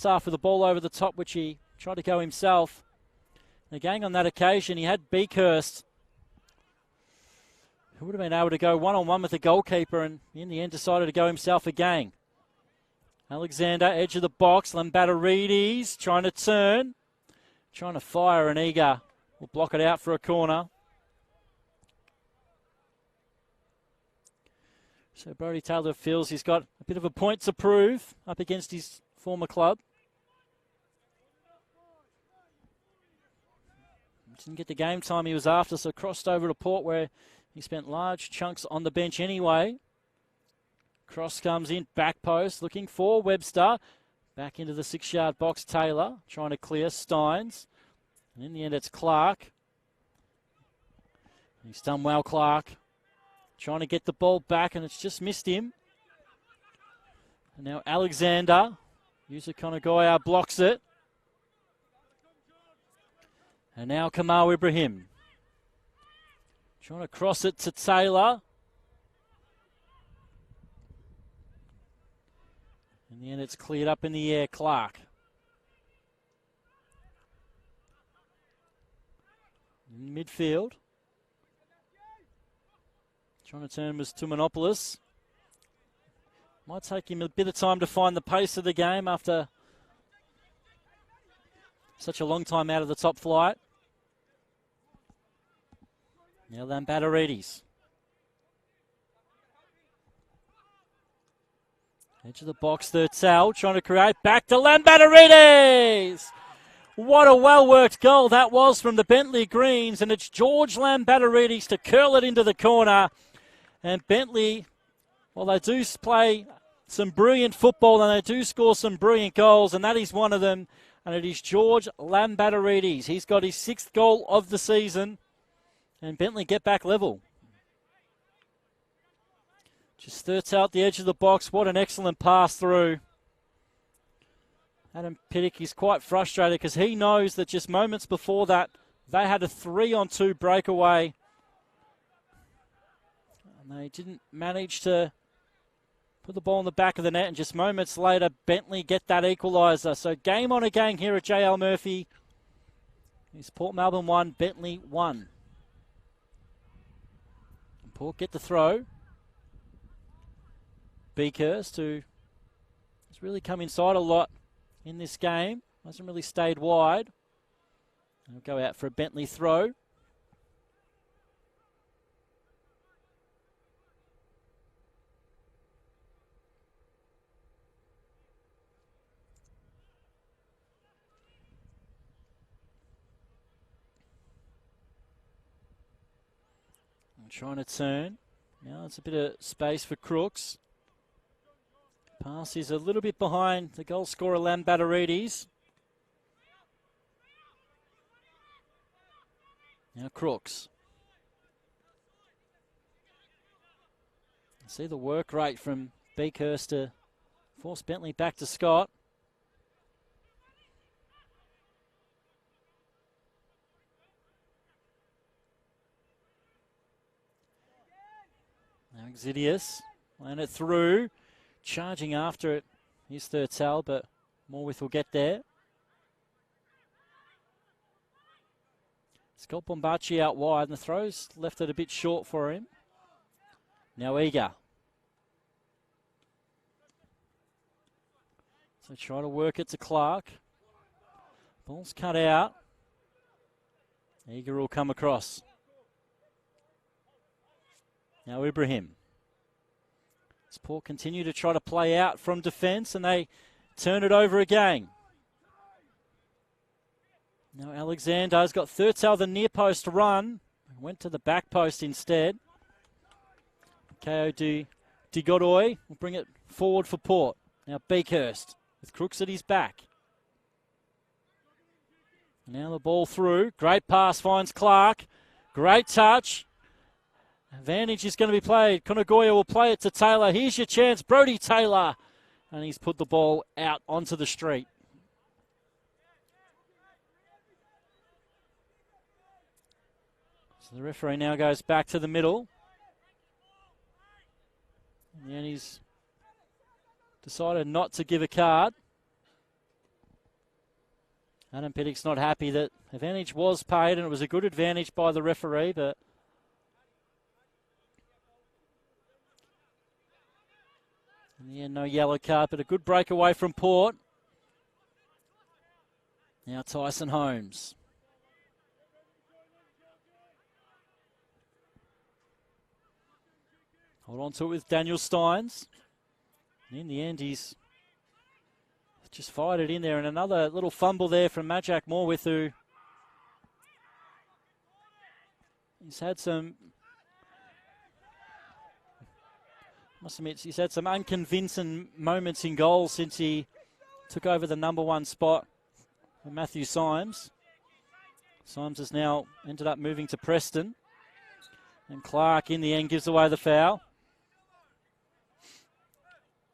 first half with the ball over the top, which he tried to go himself. And again, on that occasion, he had Beakhurst, who would have been able to go one-on-one with the goalkeeper, and in the end decided to go himself again. Alexander, edge of the box. Lambatarides trying to turn. Trying to fire, and Eager will block it out for a corner. So Brodie Taylor feels he's got a bit of a point to prove up against his former club. Didn't get the game time he was after, so crossed over to Port, where he spent large chunks on the bench anyway. Cross comes in, back post, looking for Webster. Back into the 6-yard box, Taylor, trying to clear Steins. And in the end, it's Clark. He's done well, Clark. Trying to get the ball back, and it's just missed him. And now Alexander. Yusa Konagoya blocks it. And now Kamal Ibrahim. Trying to cross it to Taylor. In the end, it's cleared up in the air, Clark. In midfield. Trying to turn was to Monopolis. Might take him a bit of time to find the pace of the game after such a long time out of the top flight. Now Lambatarides. Edge of the box, Thurtell trying to create. Back to Lambatarides! What a well-worked goal that was from the Bentley Greens, and it's George Lambatarides to curl it into the corner. And Bentley, well, they do play some brilliant football and they do score some brilliant goals, and that is one of them. And it is George Lambatarides. He's got his 6th goal of the season, and Bentley get back level. Just Thurtell out the edge of the box. What an excellent pass through. Adam Piddock is quite frustrated because he knows that just moments before that, they had a 3-on-2 breakaway. And they didn't manage to put the ball in the back of the net, and just moments later, Bentley get that equaliser. So game on again here at JL Murphy. It's Port Melbourne 1, Bentley 1. And Port get the throw. Beakhurst, who has really come inside a lot in this game, hasn't really stayed wide. They'll go out for a Bentley throw. I'm trying to turn. Now it's a bit of space for Crooks. Pass is a little bit behind the goal scorer Lambatarides. Now Crooks. See the work rate from Beakhurst to force Bentley back to Scott. Now Exidius, laying it through. Charging after it, here's Thurtell, but Morwith will get there. Scott Bombachi out wide, and the throw's left it a bit short for him. Now Eager. So try to work it to Clark. Ball's cut out. Eager will come across. Now Ibrahim. Port continue to try to play out from defence, and they turn it over again. Now Alexander's got Thurtell the near post run. Went to the back post instead. Ko Di Godoy will bring it forward for Port. Now Beakhurst with Crooks at his back. Now the ball through. Great pass finds Clark. Great touch. Advantage is going to be played. Konagoya will play it to Taylor. Here's your chance, Brodie Taylor. And he's put the ball out onto the street. So the referee now goes back to the middle. And he's decided not to give a card. Adam Piddock's not happy that advantage was paid, and it was a good advantage by the referee, but in the end, no yellow card, but a good breakaway from Port. Now Tyson Holmes. Hold on to it with Daniel Steins. And in the end, he's just fired it in there. And another little fumble there from Majak Morwith, who he's had some, must admit, he's had some unconvincing moments in goal since he took over the #1 spot with Matthew Symes. Symes has now ended up moving to Preston. And Clark, in the end, gives away the foul.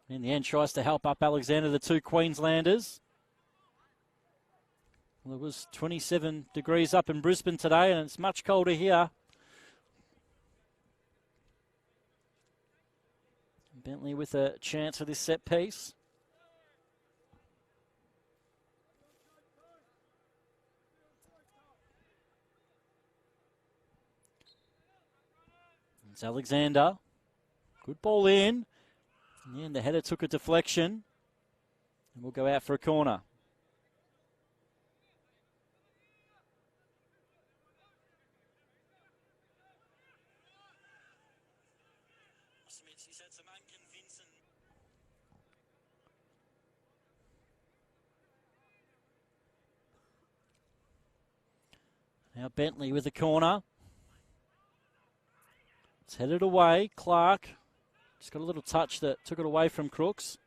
In the end, tries to help up Alexander, the two Queenslanders. Well, it was 27 degrees up in Brisbane today, and it's much colder here. Bentley with a chance for this set piece. It's Alexander. Good ball in. In the end, the header took a deflection. And we'll go out for a corner. Now Bentley with the corner. It's headed away. Clark just got a little touch that took it away from Crooks.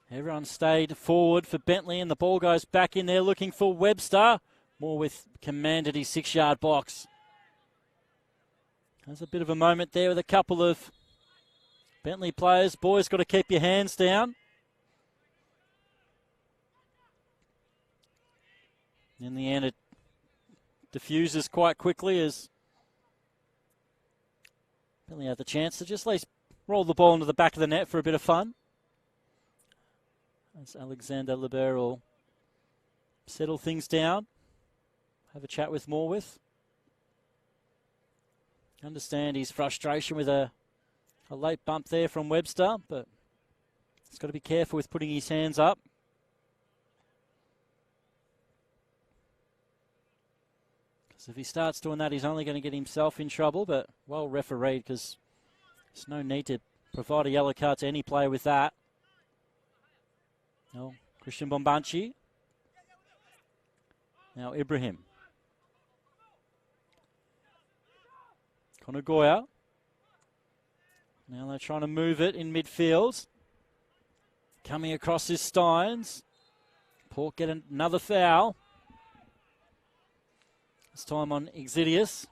Everyone stayed forward for Bentley, and the ball goes back in there looking for Webster. Morwith commanded his 6-yard box. There's a bit of a moment there with a couple of Bentley players. Boys, got to keep your hands down. In the end, it diffuses quite quickly as Bentley had the chance to just at least roll the ball into the back of the net for a bit of fun. As Alexander Lebert will settle things down, have a chat with Morwith. Understand his frustration with a late bump there from Webster, but he's got to be careful with putting his hands up. So if he starts doing that, he's only going to get himself in trouble, but well refereed, because there's no need to provide a yellow card to any player with that. No, Christian Bombanchi. Now Ibrahim. Connor Goya. Now they're trying to move it in midfield. Coming across is Steins. Port get another foul. This time on Exidius.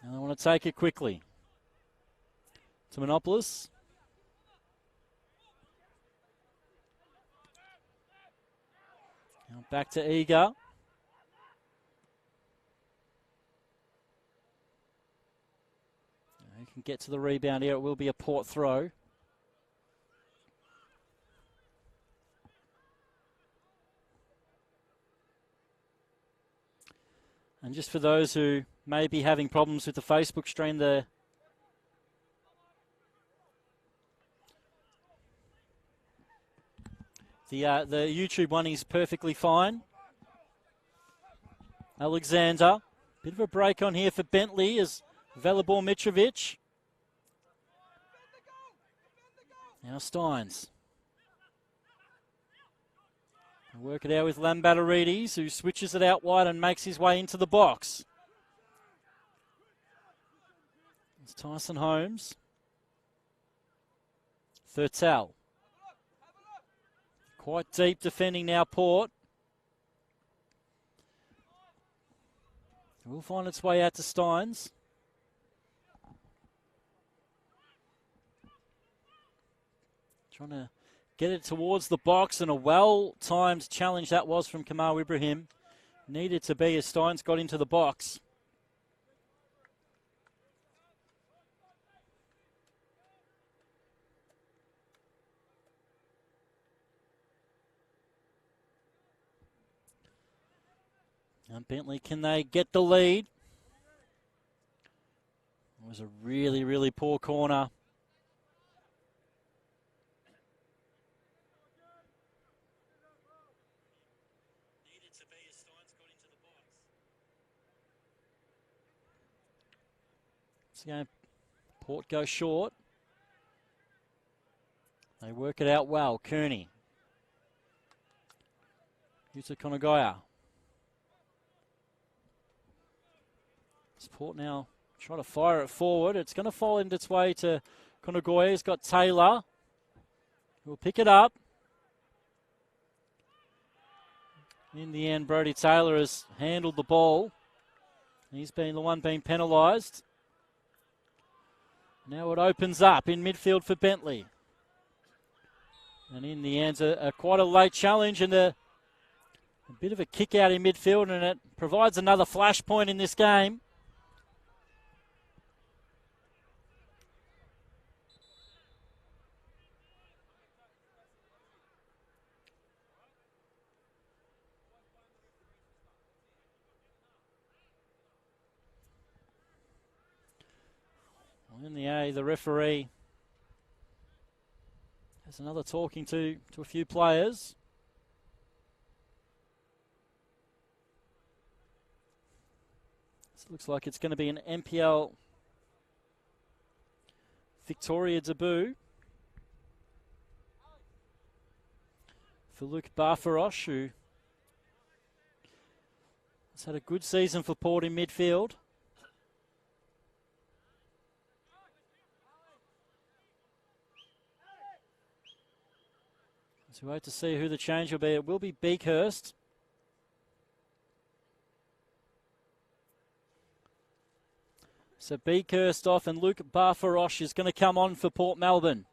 And they want to take it quickly. To Monopoulos. Now back to Eager. He can get to the rebound here. It will be a Port throw. And just for those who may be having problems with the Facebook stream, the YouTube one is perfectly fine. Alexander. Bit of a break on here for Bentley as Velibor Mitrovic. Now Steins. Work it out with Lambatarides, who switches it out wide and makes his way into the box. It's Tyson Holmes. Thurtell. Quite deep defending now, Port. It will find its way out to Steins. Trying to get it towards the box, and a well-timed challenge that was from Kamal Ibrahim. Needed to be as Steins got into the box. And Bentley, can they get the lead? It was a really, really poor corner. Needed to be as Steins got into the box. So again, Port goes short. They work it out well. Kearney. Yuta Konagaya. Port now trying to fire it forward. It's going to fall into its way to Konagaya. He's got Taylor. He'll pick it up. In the end, Brodie Taylor has handled the ball. He's been the one being penalised. Now it opens up in midfield for Bentley. And in the end, quite a late challenge and a bit of a kick out in midfield, and it provides another flashpoint in this game. In the A, the referee has another talking to a few players. This looks like it's going to be an NPL Victoria debut for Luke Barfarosh, who has had a good season for Port in midfield. So we wait to see who the change will be. It will be Beakhurst. So Beakhurst off and Luke Barfarosh is going to come on for Port Melbourne.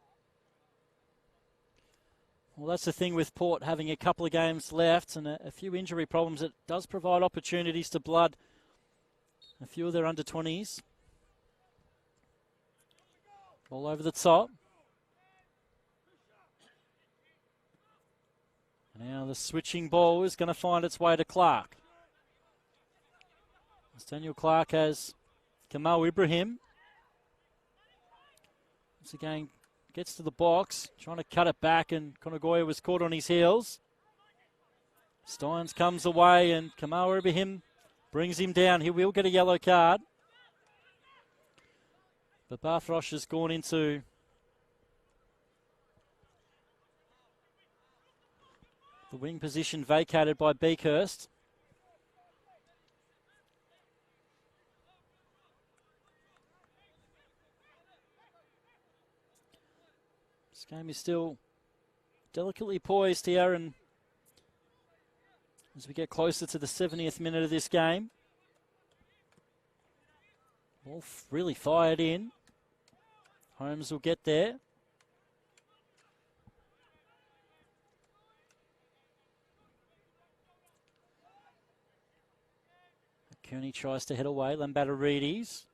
Well, that's the thing with Port having a couple of games left and a few injury problems. It does provide opportunities to blood a few of their under-20s. All over the top. Now the switching ball is going to find its way to Clark. As Daniel Clark has Kamal Ibrahim. Once again, gets to the box, trying to cut it back, and Konagaya was caught on his heels. Steins comes away, and Kamal Ibrahim brings him down. He will get a yellow card. But Barfarosh has gone into the wing position vacated by Beakhurst. This game is still delicately poised here, and as we get closer to the 70th minute of this game, ball really fired in. Holmes will get there. Kearney tries to head away. Lambatarides.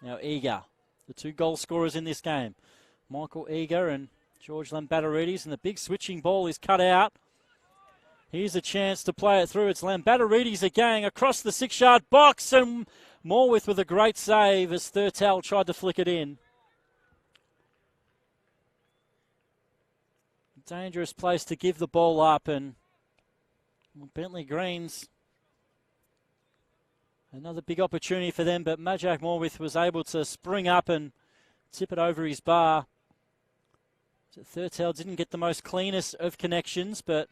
Now Eager, the two goal scorers in this game. Michael Eager and George Lambatarides, and the big switching ball is cut out. Here's a chance to play it through. It's Lambatarides again across the 6-yard box, and Morwith with a great save as Thurtell tried to flick it in. Dangerous place to give the ball up, and Bentley Greens, another big opportunity for them, but Majak Morwith was able to spring up and tip it over his bar. So Thurtell didn't get the most cleanest of connections, but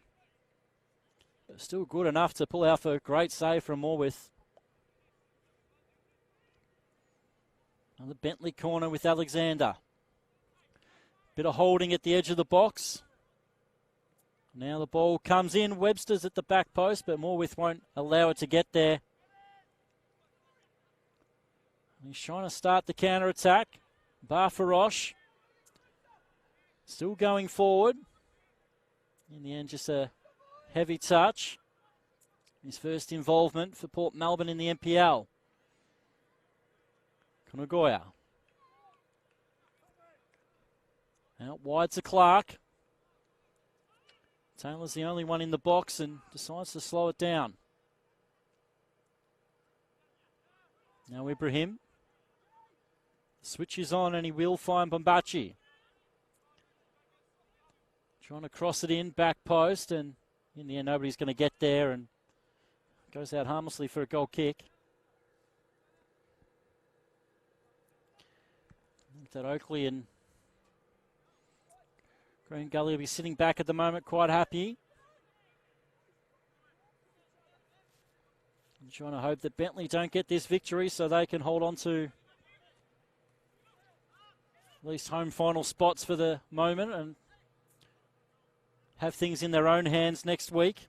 still good enough to pull out for a great save from Morwith. Another Bentley corner with Alexander. Bit of holding at the edge of the box. Now the ball comes in. Webster's at the back post, but Morwith won't allow it to get there. He's trying to start the counter-attack. Barfarosh still going forward. In the end, just a heavy touch. His first involvement for Port Melbourne in the NPL. Konagaya. Out wide to Clark. Taylor's the only one in the box and decides to slow it down. Now Ibrahim. Switch is on and he will find Bombachi. Trying to cross it in, back post, and in the end nobody's going to get there, and goes out harmlessly for a goal kick. I think that Oakley and Green Gully will be sitting back at the moment quite happy. I'm trying to hope that Bentley don't get this victory so they can hold on to at least home final spots for the moment and have things in their own hands next week.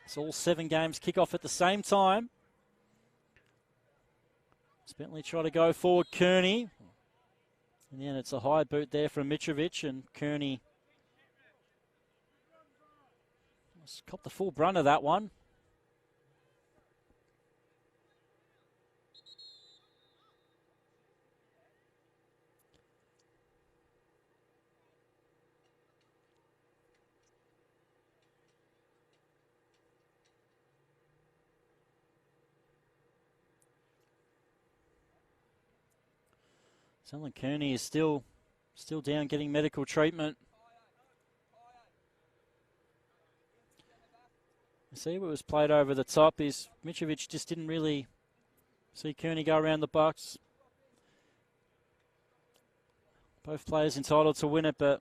So all 7 games kick off at the same time. Bentley try to go forward, Kearney. In the end, it's a high boot there from Mitrovic, and Kearney copped the full brunt of that one. Sounds like Kearney is still down getting medical treatment. You see what was played over the top is Mitrovic just didn't really see Kearney go around the box. Both players entitled to win it, but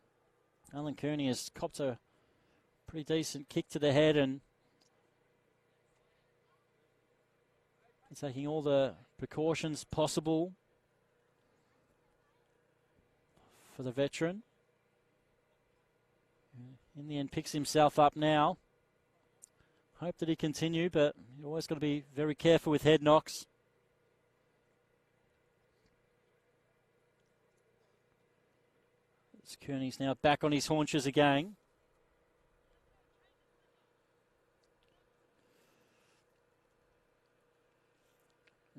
Alan Kearney has copped a pretty decent kick to the head and taking all the precautions possible for the veteran. In the end, picks himself up now. Hope that he continue, but you always got to be very careful with head knocks. As Kearney's now back on his haunches again.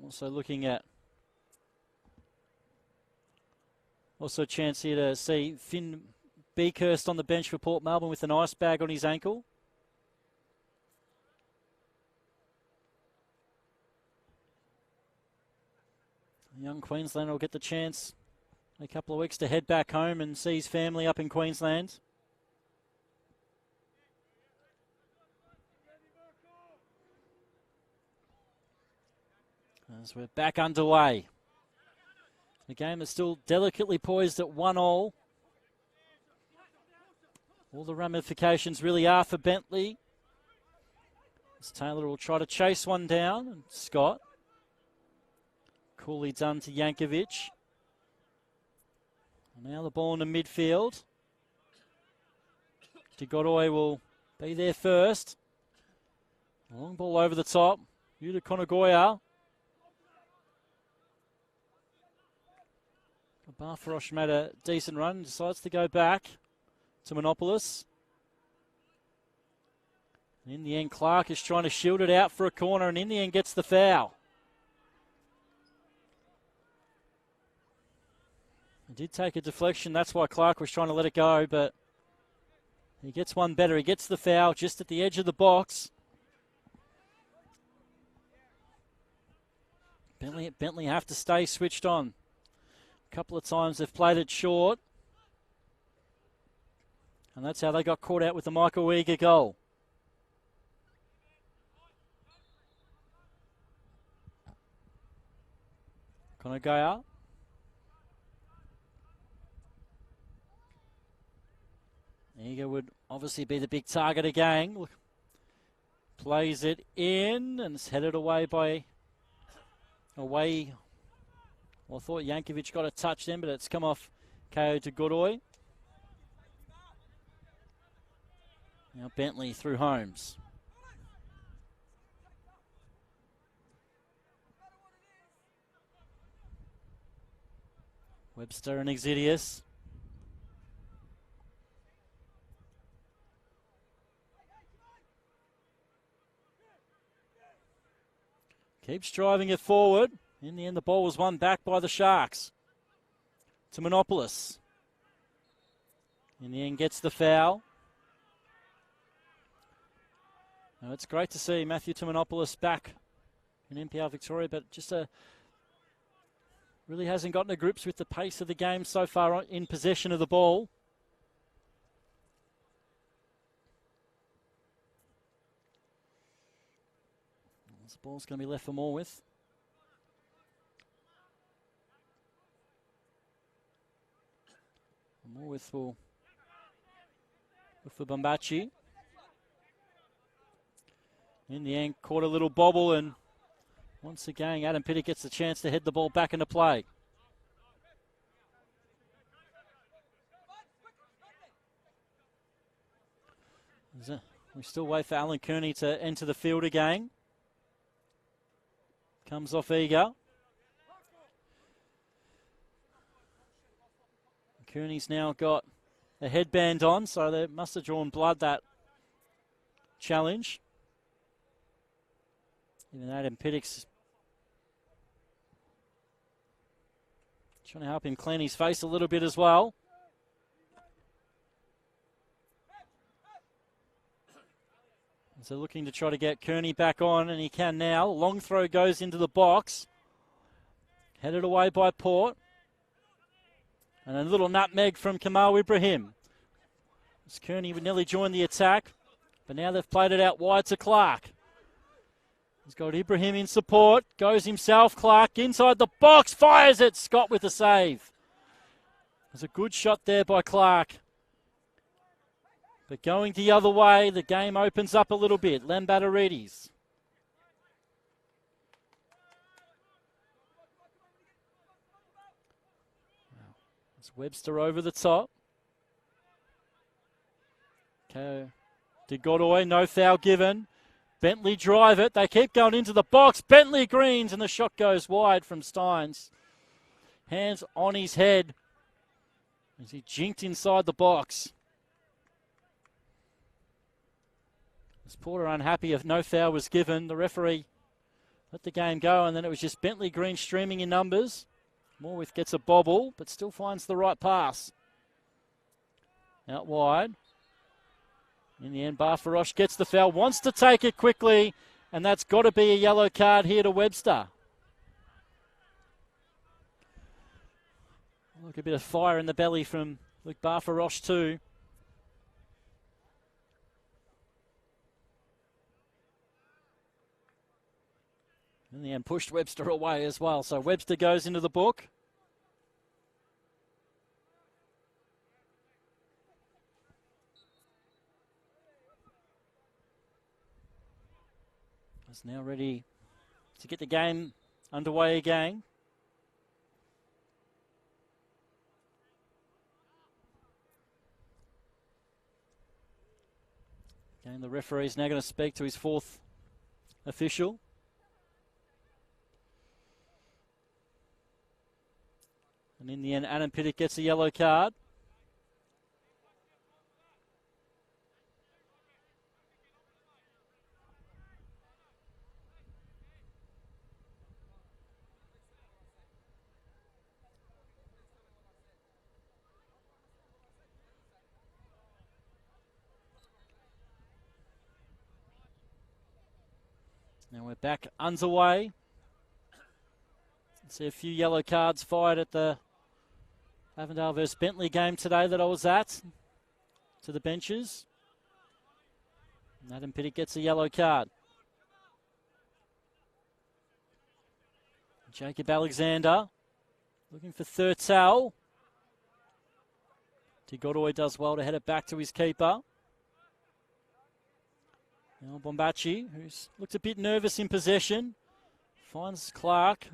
Also looking at also a chance here to see Finn Beakhurst on the bench for Port Melbourne with an ice bag on his ankle. A young Queenslander will get the chance in a couple of weeks to head back home and see his family up in Queensland. As we're back underway. The game is still delicately poised at 1-1. All the ramifications really are for Bentley. As Taylor will try to chase one down, and Scott. Coolly done to Yankovic. Now the ball in the midfield. De Godoy will be there first. A long ball over the top. Yuta Konagoya. Barfarosh made a decent run, decides to go back to Monopolis. In the end, Clark is trying to shield it out for a corner, and in the end gets the foul. He did take a deflection, that's why Clark was trying to let it go, but he gets one better. He gets the foul just at the edge of the box. Bentley have to stay switched on. A couple of times they've played it short. And that's how they got caught out with the Michael Uyghur goal. Konagoya. Uyghur would obviously be the big target again. Plays it in and it's headed away. Well, I thought Yankovic got a touch then, but it's come off KO to Godoy. Now Bentley through Holmes. Webster and Exidius. Keeps driving it forward. In the end, the ball was won back by the Sharks. To Monopolis. In the end, gets the foul. Now, it's great to see Matthew Timonopoulos back in NPL Victoria, but just a Really hasn't gotten to grips with the pace of the game so far in possession of the ball. This ball's going to be left for Morwith. Morwith will look for Bombachi. In the end, caught a little bobble, and once again, Adam Pitta gets the chance to head the ball back into play. We still wait for Alan Kearney to enter the field again. Comes off eager. Kearney's now got a headband on, so they must have drawn blood that challenge. Even Adam Pittock's trying to help him clean his face a little bit as well. So looking to try to get Kearney back on, and he can now. Long throw goes into the box. Headed away by Port. And a little nutmeg from Kamal Ibrahim. As Kearney would nearly join the attack, but now they've played it out wide to Clark. He's got Ibrahim in support, goes himself, Clark inside the box, fires it, Scott with the save. There's a good shot there by Clark. But going the other way, the game opens up a little bit. Lambatarides. It's Webster over the top. Okay. De Godoy, no foul given. Bentley drive it. They keep going into the box. Bentley Greens, and the shot goes wide from Steins. Hands on his head as he jinked inside the box. Was Porter unhappy if no foul was given? The referee let the game go, and then it was just Bentley Green streaming in numbers. Morwith gets a bobble, but still finds the right pass. Out wide. In the end, Barfarosh gets the foul, wants to take it quickly, and that's got to be a yellow card here to Webster. Look, a bit of fire in the belly from Luke Barfarosh too. In the end, pushed Webster away as well. So Webster goes into the book. Is now ready to get the game underway again. Again, the referee is now going to speak to his fourth official. And in the end, Adam Pittock gets a yellow card. Now we're back underway. See a few yellow cards fired at the Avondale versus Bentleigh game today that I was at, to the benches. And Adam Pittock gets a yellow card. Jacob Alexander looking for Thurtell. De Godoy does well to head it back to his keeper. Now Bombachi, who's looked a bit nervous in possession, finds Clark.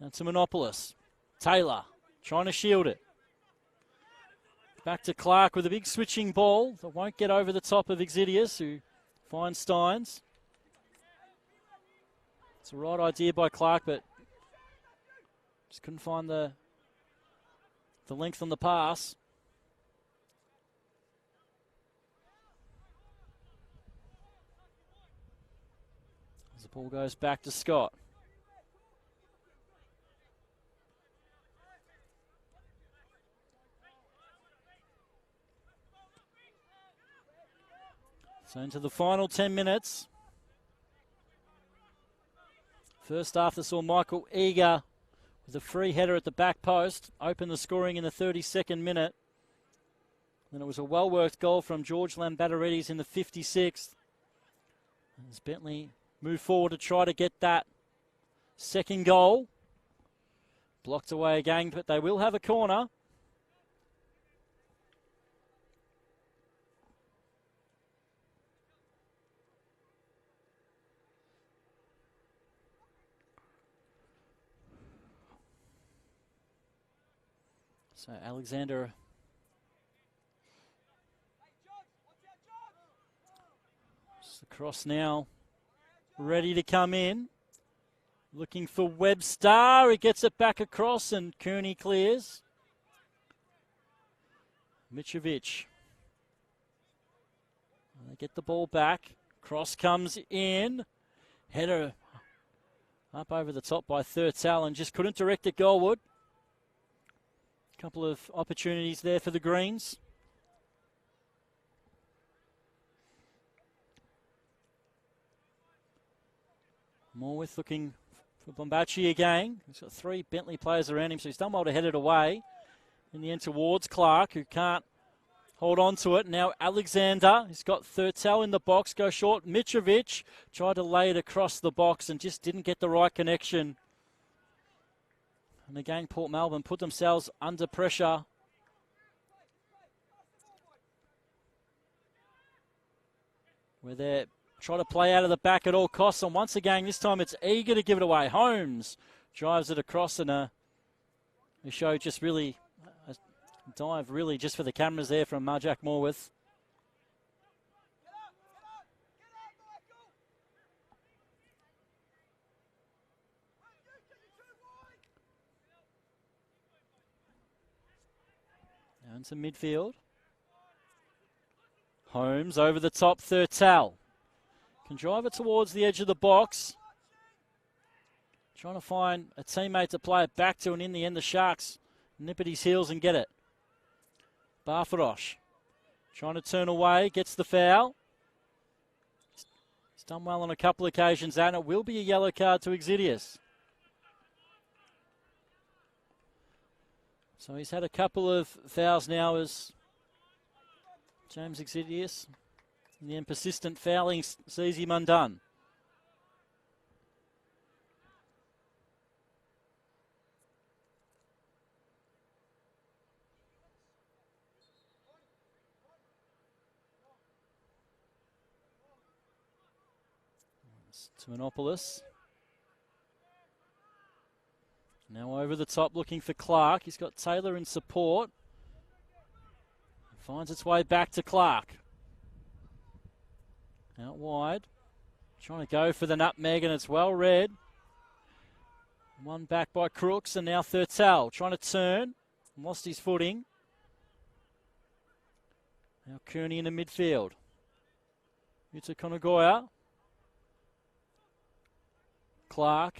And to Monopolis. Taylor trying to shield it. Back to Clark with a big switching ball that won't get over the top of Exidius, who finds Steins. It's the right idea by Clark, but just couldn't find the length on the pass. As the ball goes back to Scott. So into the final 10 minutes. First half, they saw Michael Eager with a free header at the back post, open the scoring in the 32nd minute. Then it was a well-worked goal from George Lambatterides in the 56th. As Bentleigh move forward to try to get that second goal. Blocked away again, but they will have a corner. So Alexander across now, ready to come in. Looking for Webster. He gets it back across and Kearney clears. Mitrovic. They get the ball back. Cross comes in. Header up over the top by Thurtell and just couldn't direct it goalward. Couple of opportunities there for the Greens. Morwith looking for Bombachi again. He's got 3 Bentley players around him, so he's done well to head it away. In the end towards Clark, who can't hold on to it. Now Alexander, he's got Thurtell in the box, go short. Mitrovic tried to lay it across the box and just didn't get the right connection. And again, Port Melbourne put themselves under pressure. Where they're trying to play out of the back at all costs. And once again, this time it's Eager to give it away. Holmes drives it across and a show just really, a dive really just for the cameras there from Marjack Morwith. Into midfield. Holmes over the top, Thurtell. Can drive it towards the edge of the box. Trying to find a teammate to play it back to, and in the end the Sharks nip at his heels and get it. Barfarosh trying to turn away, gets the foul. He's done well on a couple of occasions, and it will be a yellow card to Exidius. So he's had a couple of fouls now as James Exidius. And then persistent fouling sees him undone. To Monopolis. Now over the top looking for Clark. He's got Taylor in support. Finds its way back to Clark. Out wide. Trying to go for the nutmeg and it's well read. One back by Crooks and now Thurtell trying to turn. Lost his footing. Now Kearney in the midfield. Yuta Konagoya. Clark.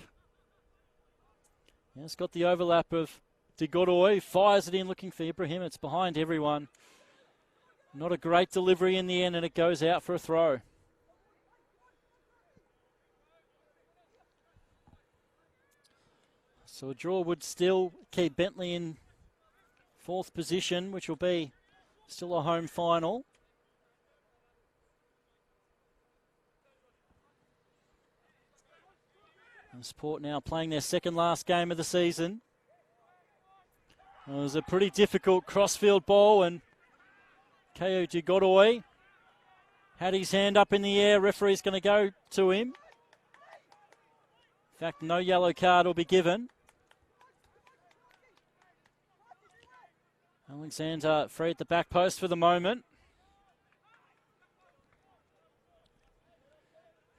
Yeah, it's got the overlap of De Godoy. Fires it in looking for Ibrahim. It's behind everyone. Not a great delivery in the end and it goes out for a throw. So a draw would still keep Bentleigh in 4th position, which will be still a home final. And Sport now playing their second last game of the season. It was a pretty difficult crossfield ball and Ko De Godoy had his hand up in the air. Referee's going to go to him. In fact, no yellow card will be given. Alexander free at the back post for the moment.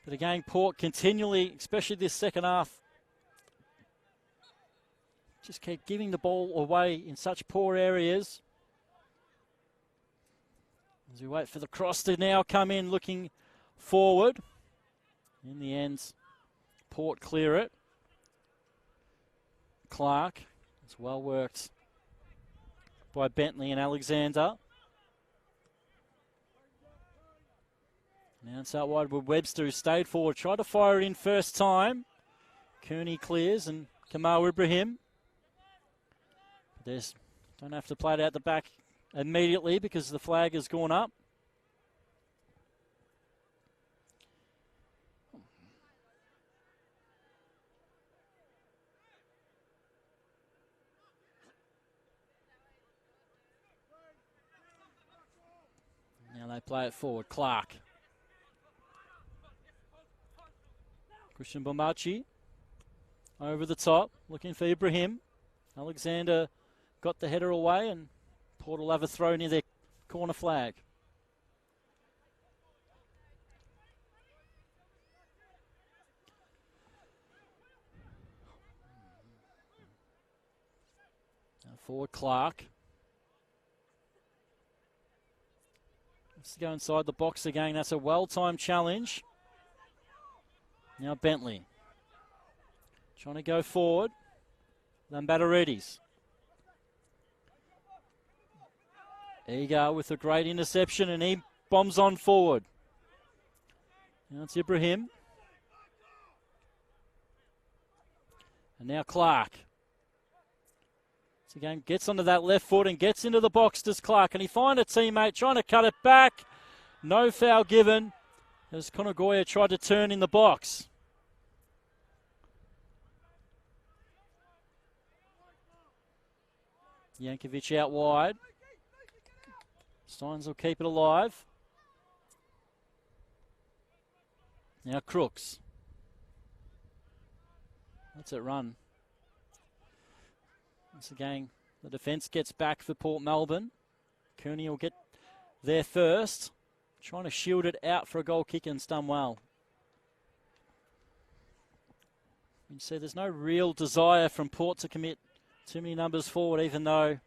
But again, Port continually, especially this second half, just keep giving the ball away in such poor areas. As we wait for the cross to now come in looking forward. In the end, Port clear it. Clark, it's well worked by Bentleigh and Alexander. Now it's out wide with Webster, who stayed forward. Tried to fire it in first time. Kearney clears and Kamal Ibrahim. Don't have to play it out the back immediately because the flag has gone up. Now they play it forward. Clark. Christian Bombachi over the top, looking for Ibrahim. Alexander got the header away, and Port will have a throw near their corner flag. Now forward Clark. Let's go inside the box again. That's a well-timed challenge. Now Bentleigh. Trying to go forward. Lambatarides. Eager with a great interception, and he bombs on forward. Now it's Ibrahim. And now Clark. So again, gets onto that left foot and gets into the box, does Clark. And he finds a teammate trying to cut it back. No foul given as Konagoya tried to turn in the box. Yankovic out wide. Steins will keep it alive. Now Crooks. Let's it run. Once again, the defence gets back for Port Melbourne. Kearney will get there first. Trying to shield it out for a goal kick, and it's done well. You can see there's no real desire from Port to commit too many numbers forward, even though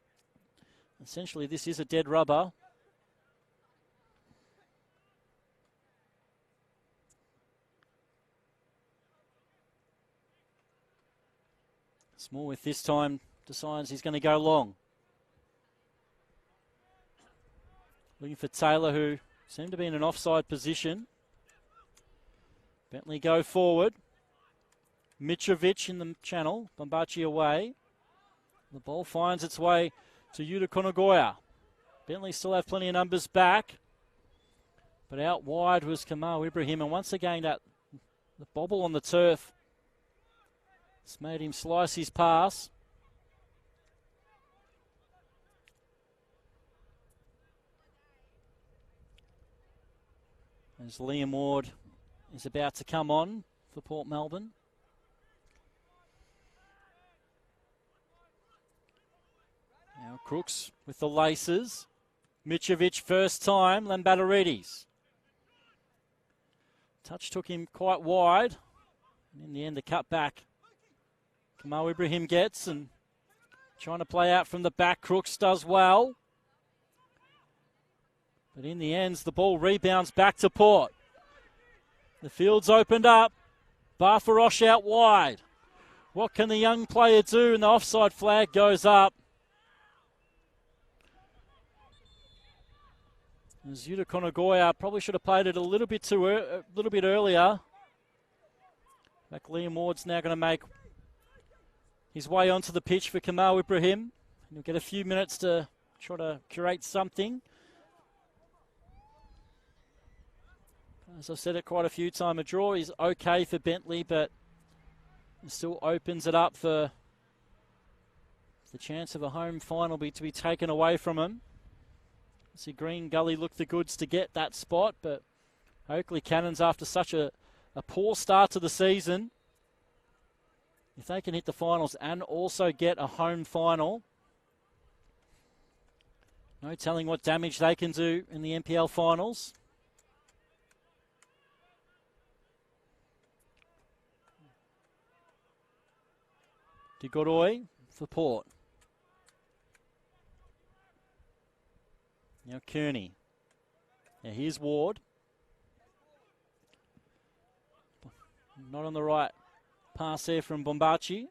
essentially this is a dead rubber. Small with this time decides he's going to go long. Looking for Taylor, who seemed to be in an offside position. Bentley go forward. Mitrovic in the channel. Bombachi away. The ball finds its way to Yuta Konagoya. Bentley still have plenty of numbers back. But out wide was Kamal Ibrahim. And once again, the bobble on the turf it's made him slice his pass. As Liam Ward is about to come on for Port Melbourne. Now Crooks with the laces. Mitrovic first time, Lambatarides. Touch took him quite wide. And in the end, the cut back Kamal Ibrahim gets, and trying to play out from the back. Crooks does well. But in the end, the ball rebounds back to Port. The field's opened up. Barfarosh out wide. What can the young player do? And the offside flag goes up. As Yuta Konagoya probably should have played it a little bit earlier. Back Liam Ward's now going to make his way onto the pitch for Kamal Ibrahim. He'll get a few minutes to try to create something. As I've said it quite a few times, a draw is okay for Bentleigh, but it still opens it up for the chance of a home final to be taken away from him. See Green Gully look the goods to get that spot, but Oakley Cannons, after such a poor start to the season, if they can hit the finals and also get a home final, no telling what damage they can do in the NPL finals. De Godoy for Port. Now Kearney. Now here's Ward. Not on the right pass there from Bombachi.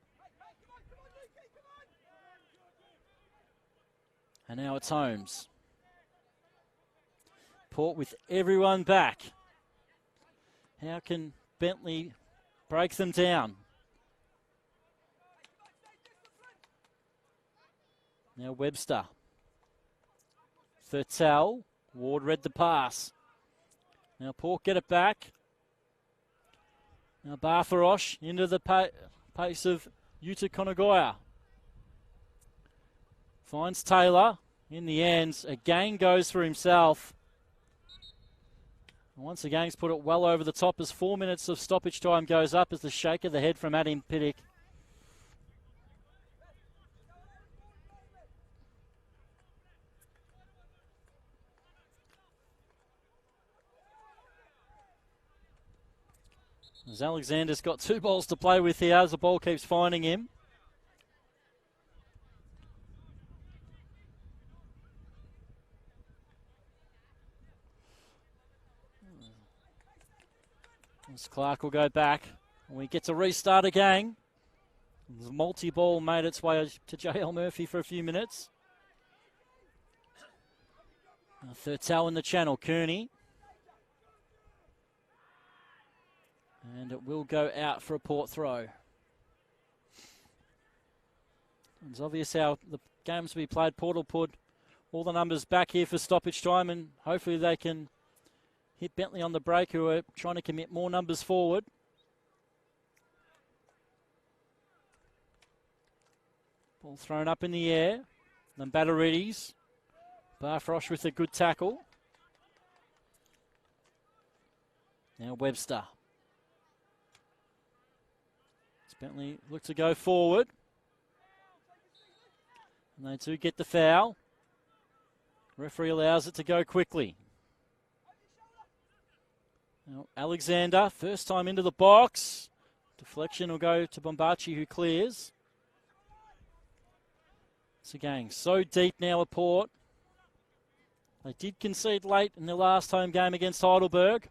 And now it's Holmes. Port with everyone back. How can Bentleigh break them down? Now Webster. Thurtell. Ward read the pass. Now Port get it back. Now Barfarosh into the pace of Yuta Konagoya. Finds Taylor. In the end, again goes for himself. Once again, he's put it well over the top as 4 minutes of stoppage time goes up as the shake of the head from Adam Piddick. As Alexander's got 2 balls to play with here as the ball keeps finding him. As Clark will go back. We get to restart again. The multi-ball made its way to J.L. Murphy for a few minutes. Thurtell in the channel, Kearney. And it will go out for a Port throw. It's obvious how the games will be played. Port will put all the numbers back here for stoppage time, and hopefully they can hit Bentleigh on the break, who are trying to commit more numbers forward. Ball thrown up in the air. Then Battaridis. Barfrosh with a good tackle. Now Webster. Bentleigh look to go forward. And they do get the foul. Referee allows it to go quickly. Now Alexander, first time into the box. Deflection will go to Bombachi, who clears. It's again so deep now at Port. They did concede late in their last home game against Heidelberg.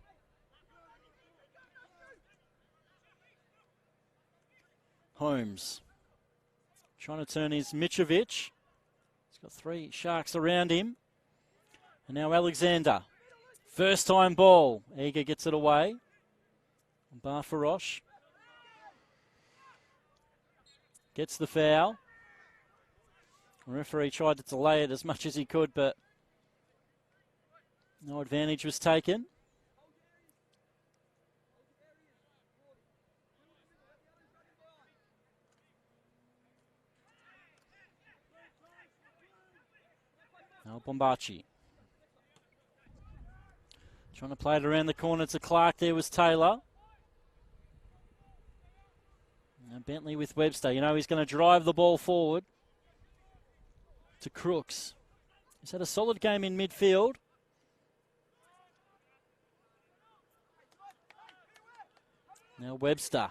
Holmes trying to turn his Mitrovic. He's got 3 Sharks around him. And now Alexander. First time ball. Eager gets it away. Barfarosh gets the foul. The referee tried to delay it as much as he could, but no advantage was taken. Now Bombachi. Trying to play it around the corner to Clark. There was Taylor. Now Bentleigh with Webster. You know he's going to drive the ball forward to Crooks. He's had a solid game in midfield. Now Webster.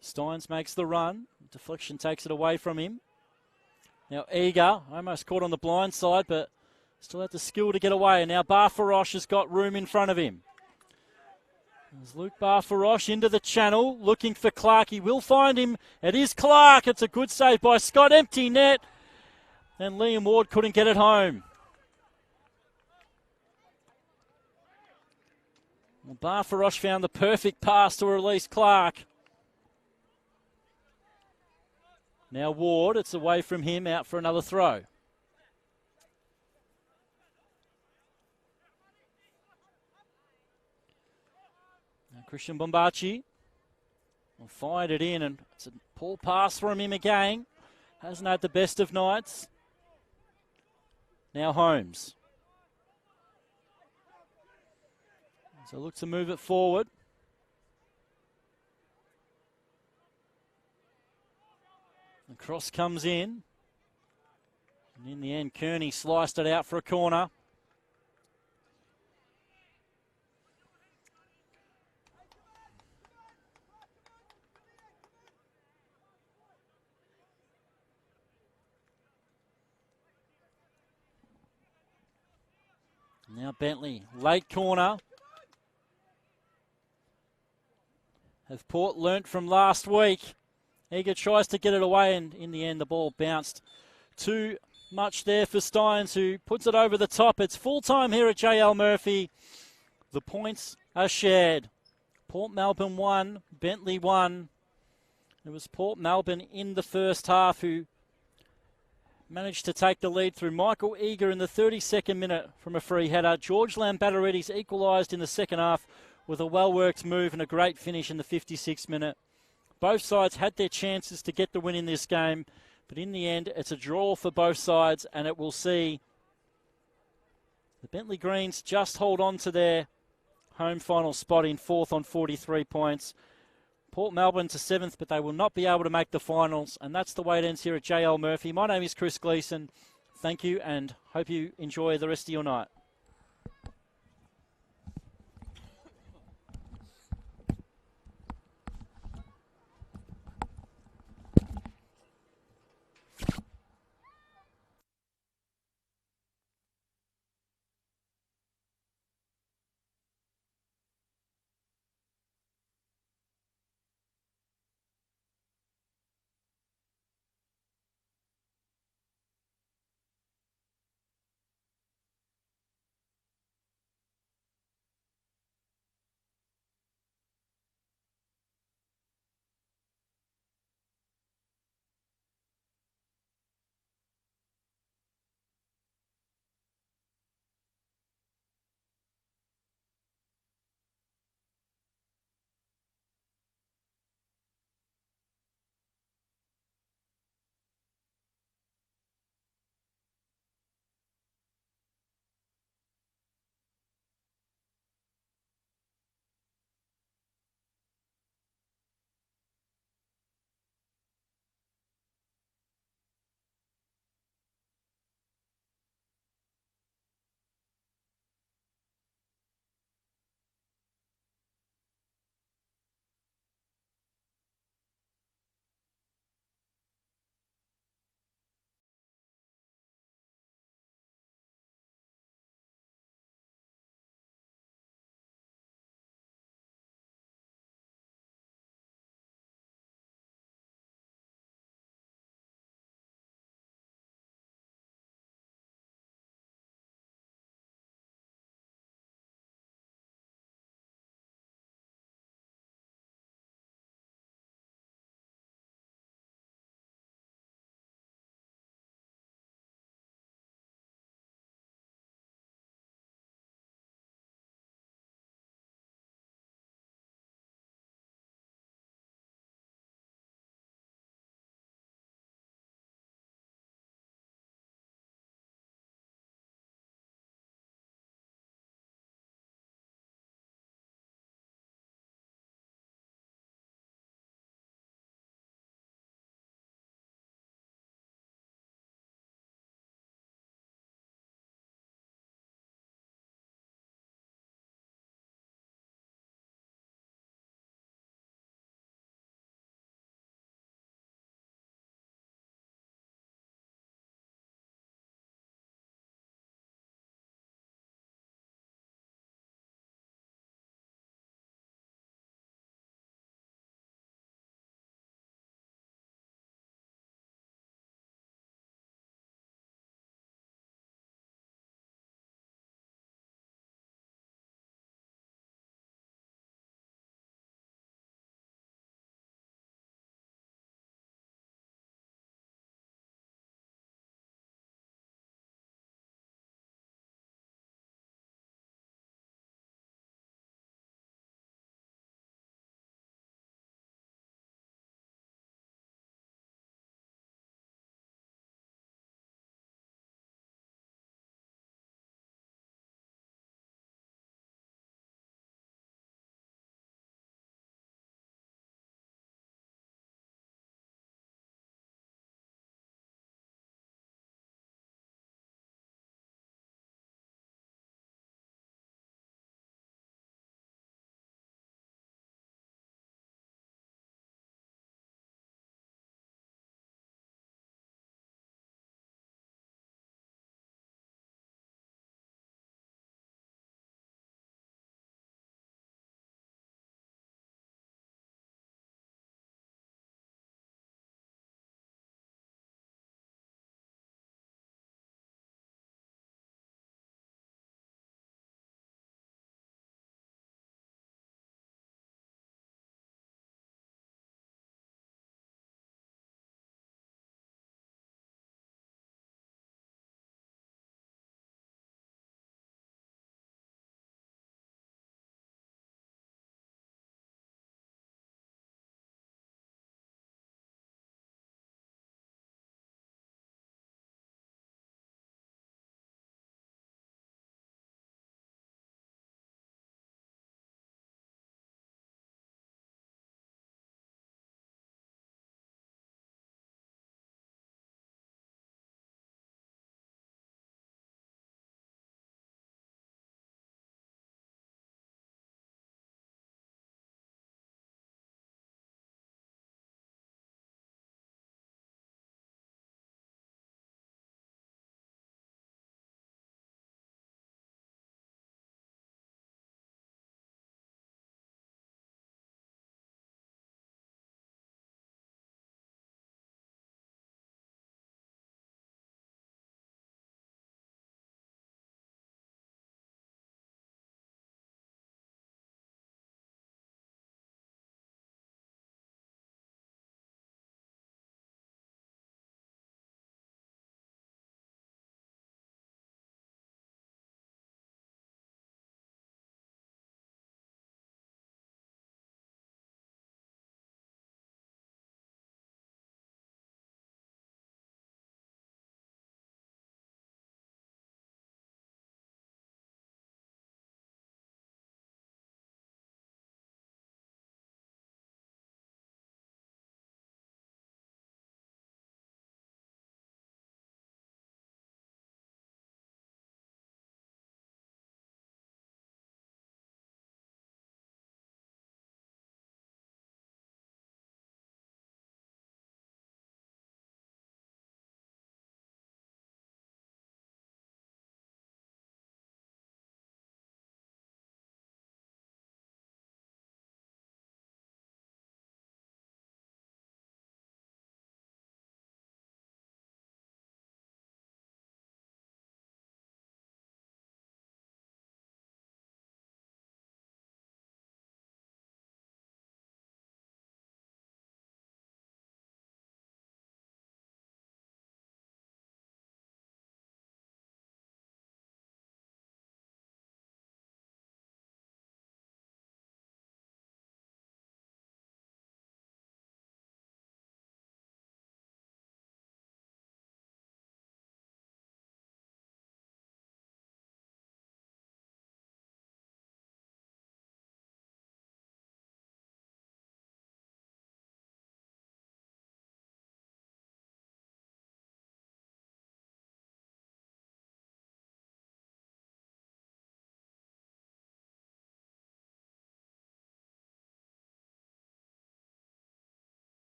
Steins makes the run. Deflection takes it away from him. Now Eager, almost caught on the blind side, but still had the skill to get away. And now Barfarosh has got room in front of him. There's Luke Barfarosh into the channel, looking for Clark. He will find him. It is Clark. It's a good save by Scott. Empty net. And Liam Ward couldn't get it home. Well, Barfarosh found the perfect pass to release Clark. Now Ward, it's away from him, out for another throw. Now Christian Bombachi will fired it in, and it's a poor pass from him again. Hasn't had the best of nights. Now Holmes. So look to move it forward. The cross comes in. And in the end, Kearney sliced it out for a corner. Now Bentleigh, late corner. Have Port learnt from last week? Eager tries to get it away, and in the end the ball bounced too much there for Steins, who puts it over the top. It's full time here at J.L. Murphy. The points are shared. Port Melbourne 1, Bentleigh 1. It was Port Melbourne in the first half who managed to take the lead through Michael Eager in the 32nd minute from a free header. George Lambatteridis equalised in the second half with a well-worked move and a great finish in the 56th minute. Both sides had their chances to get the win in this game, but in the end, it's a draw for both sides, and it will see the Bentley Greens just hold on to their home final spot in 4th on 43 points. Port Melbourne to 7th, but they will not be able to make the finals, and that's the way it ends here at JL Murphy. My name is Chris Gleeson. Thank you, and hope you enjoy the rest of your night.